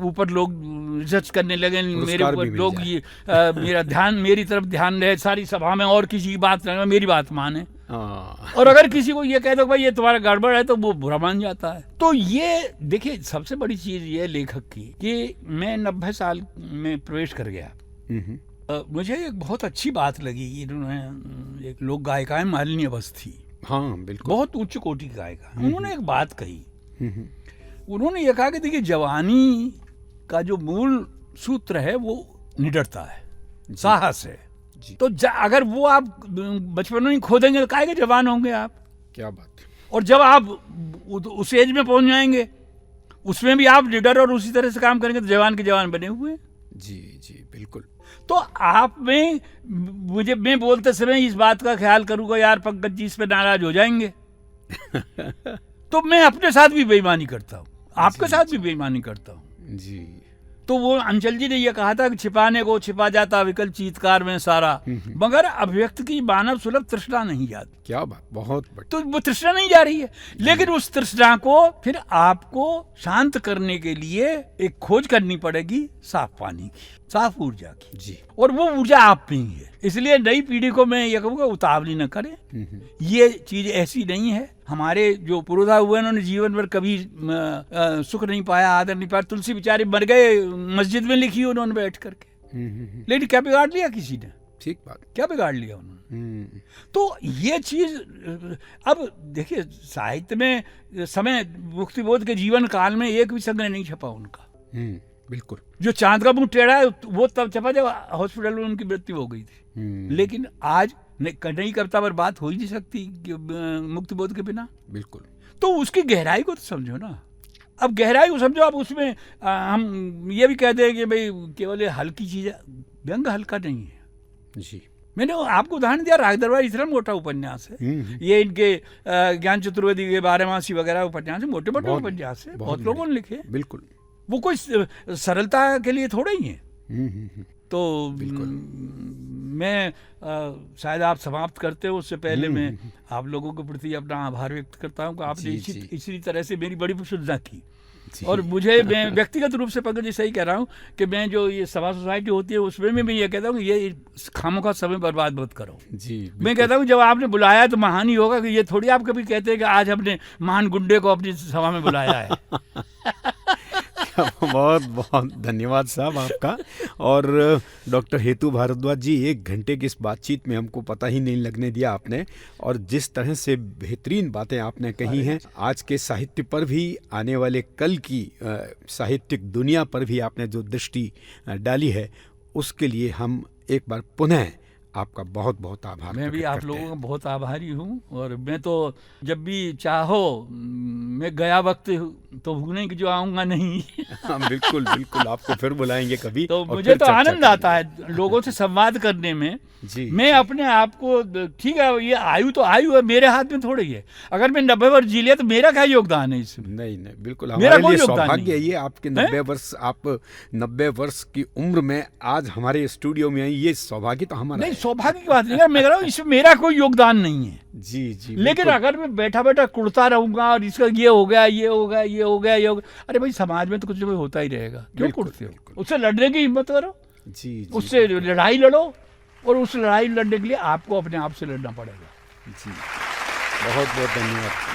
Speaker 3: ऊपर लोग रिसर्च करने लगे, मेरे ऊपर लोग ये मेरा ध्यान, मेरी तरफ ध्यान रहे सारी सभा में, और किसी की बात नहीं, मेरी बात माने। और अगर किसी को ये कह दो भाई ये तुम्हारा गड़बड़ है तो वो बुरा मान जाता है। तो ये देखिए सबसे बड़ी चीज ये लेखक की कि मैं 90 साल में प्रवेश कर गया। मुझे एक बहुत अच्छी बात लगी, इन्होंने एक लोक गायिका है मालिनी अवस्थी।
Speaker 2: हाँ बिल्कुल।
Speaker 3: बहुत उच्च कोटि की गायिका। उन्होंने एक बात कही। उन्होंने ये कहा कि देखिए जवानी का जो मूल सूत्र है वो निडरता है, साहस है। तो अगर वो आप बचपन में ही खो देंगे तो काहे के जवान होंगे आप? क्या बात। और जब आप उस एज में पहुंच जाएंगे उसमें भी आप लीडर और उसी तरह से काम करेंगे तो जवान के जवान बने हुए हैं।
Speaker 2: जी जी बिल्कुल।
Speaker 3: तो आप में मैं बोलते समय इस बात का ख्याल करूंगा यार पंकज जी इस पे नाराज हो जाएंगे तो मैं अपने साथ भी बेईमानी करता हूँ, आपके साथ भी बेईमानी करता हूँ जी। तो वो अंचल जी ने ये कहा था कि छिपाने को छिपा जाता विकल चीत्कार में सारा, मगर अभिव्यक्त की मानव सुलभ तृष्णा नहीं जाती।
Speaker 2: क्या बात, बहुत बड़ी।
Speaker 3: तो वो तृष्णा नहीं जा रही है, लेकिन उस तृष्णा को फिर आपको शांत करने के लिए एक खोज करनी पड़ेगी साफ पानी की, साफ ऊर्जा की जी। और वो ऊर्जा आप में ही है। इसलिए नई पीढ़ी को मैं ये कहूँगा उतावली न करें। ये चीज ऐसी नहीं है। हमारे जो पुरोधा हुए उन्होंने जीवन भर कभी सुख नहीं पाया, आदर नहीं पाया। तुलसी बेचारे मर गए, मस्जिद में लिखी उन्होंने बैठ करके, लेकिन क्या बिगाड़ लिया किसी ने? ठीक बात, क्या बिगाड़ लिया उन्होंने? तो ये चीज अब देखिए साहित्य में समय मुक्तिबोध के जीवन काल में एक भी संग्रह नहीं छपा उनका। बिल्कुल। जो चांद का मुंह टेढ़ा है वो तब छपा जब हॉस्पिटल में उनकी मृत्यु हो गई थी। लेकिन आज नई कविता पर बात हो ही नहीं सकती मुक्तिबोध के बिना। बिल्कुल। तो उसकी गहराई को तो समझो ना। अब गहराई को समझो। अब उसमें हम ये भी कहते हैं कि भाई केवल ये हल्की चीज है, व्यंग हल्का नहीं है जी। मैंने आपको उदाहरण दिया, राग दरबार इतना मोटा उपन्यास है। ये इनके ज्ञान चतुर्वेदी के बारहमासी वगैरह उपन्यास है, मोटे मोटे उपन्यास है, बहुत लोगों ने लिखे। बिल्कुल। वो कोई सरलता के लिए थोड़ा ही है। तो मैं शायद आप समाप्त करते हो उससे पहले मैं आप लोगों के प्रति अपना आभार व्यक्त करता हूँ कि आपने इसी तरह से मेरी बड़ी प्रशंसा की। और मुझे मैं व्यक्तिगत रूप से पंकज जी सही कह रहा हूँ कि मैं जो ये सभा सोसाइटी होती है उसमें मैं ये कहता हूँ कि ये खामों का समय बर्बाद मत करो जी। मैं कहता हूँ जब आपने बुलाया तो महान ही होगा। कि ये थोड़ी आप कभी कहते हैं कि आज हमने महान गुंडे को अपनी सभा में बुलाया है
Speaker 2: बहुत बहुत धन्यवाद साहब आपका। और डॉक्टर हेतु भारद्वाज जी, 1 घंटे की इस बातचीत में हमको पता ही नहीं लगने दिया आपने, और जिस तरह से बेहतरीन बातें आपने कही हैं आज के साहित्य पर भी, आने वाले कल की साहित्यिक दुनिया पर भी आपने जो दृष्टि डाली है, उसके लिए हम एक बार पुनः आपका बहुत बहुत आभार।
Speaker 3: मैं भी आप लोगों का बहुत आभारी हूँ, और मैं तो जब भी चाहो मैं गया वक्त तो भूलने की जो आऊँगा नहीं।
Speaker 2: हाँ, बिल्कुल बिल्कुल, आपको फिर बुलाएंगे कभी।
Speaker 3: तो मुझे तो आनंद आता है लोगों से संवाद करने में
Speaker 2: जी।
Speaker 3: मैं अपने आप को, ठीक है ये आयु तो आयु है, मेरे हाथ में थोड़ी है। अगर मैं 90 वर्ष जी लिया तो मेरा क्या योगदान है इसमें?
Speaker 2: नहीं नहीं, बिल्कुल
Speaker 3: मेरा
Speaker 2: हमारे
Speaker 3: कोई
Speaker 2: लिए
Speaker 3: योगदान
Speaker 2: सौभाग्य है
Speaker 3: नहीं
Speaker 2: ये, आपके 90 वर्ष, आप 90 वर्ष की उम्र में आज हमारे स्टूडियो में आई, ये सौभाग्य तो हमारा
Speaker 3: नहीं,
Speaker 2: है।
Speaker 3: सौभाग्य की बात नहीं है, मैं कह रहा हूँ इसमें मेरा कोई योगदान नहीं है।
Speaker 2: जी जी,
Speaker 3: लेकिन
Speaker 2: बिल्कुल।
Speaker 3: अगर मैं बैठा बैठा कुड़ता रहूंगा और इसका ये हो गया, ये हो गया, ये हो गया, ये हो गया, अरे भाई समाज में तो कुछ ना कुछ होता ही रहेगा, क्यों
Speaker 2: बिल्कुल,
Speaker 3: कुड़ते हो?
Speaker 2: बिल्कुल।
Speaker 3: उससे लड़ने की हिम्मत करो,
Speaker 2: जी जी,
Speaker 3: उससे लड़ाई लड़ो, और उस लड़ाई लड़ने के लिए आपको अपने आप से लड़ना पड़ेगा।
Speaker 2: जी, बहुत बहुत धन्यवाद।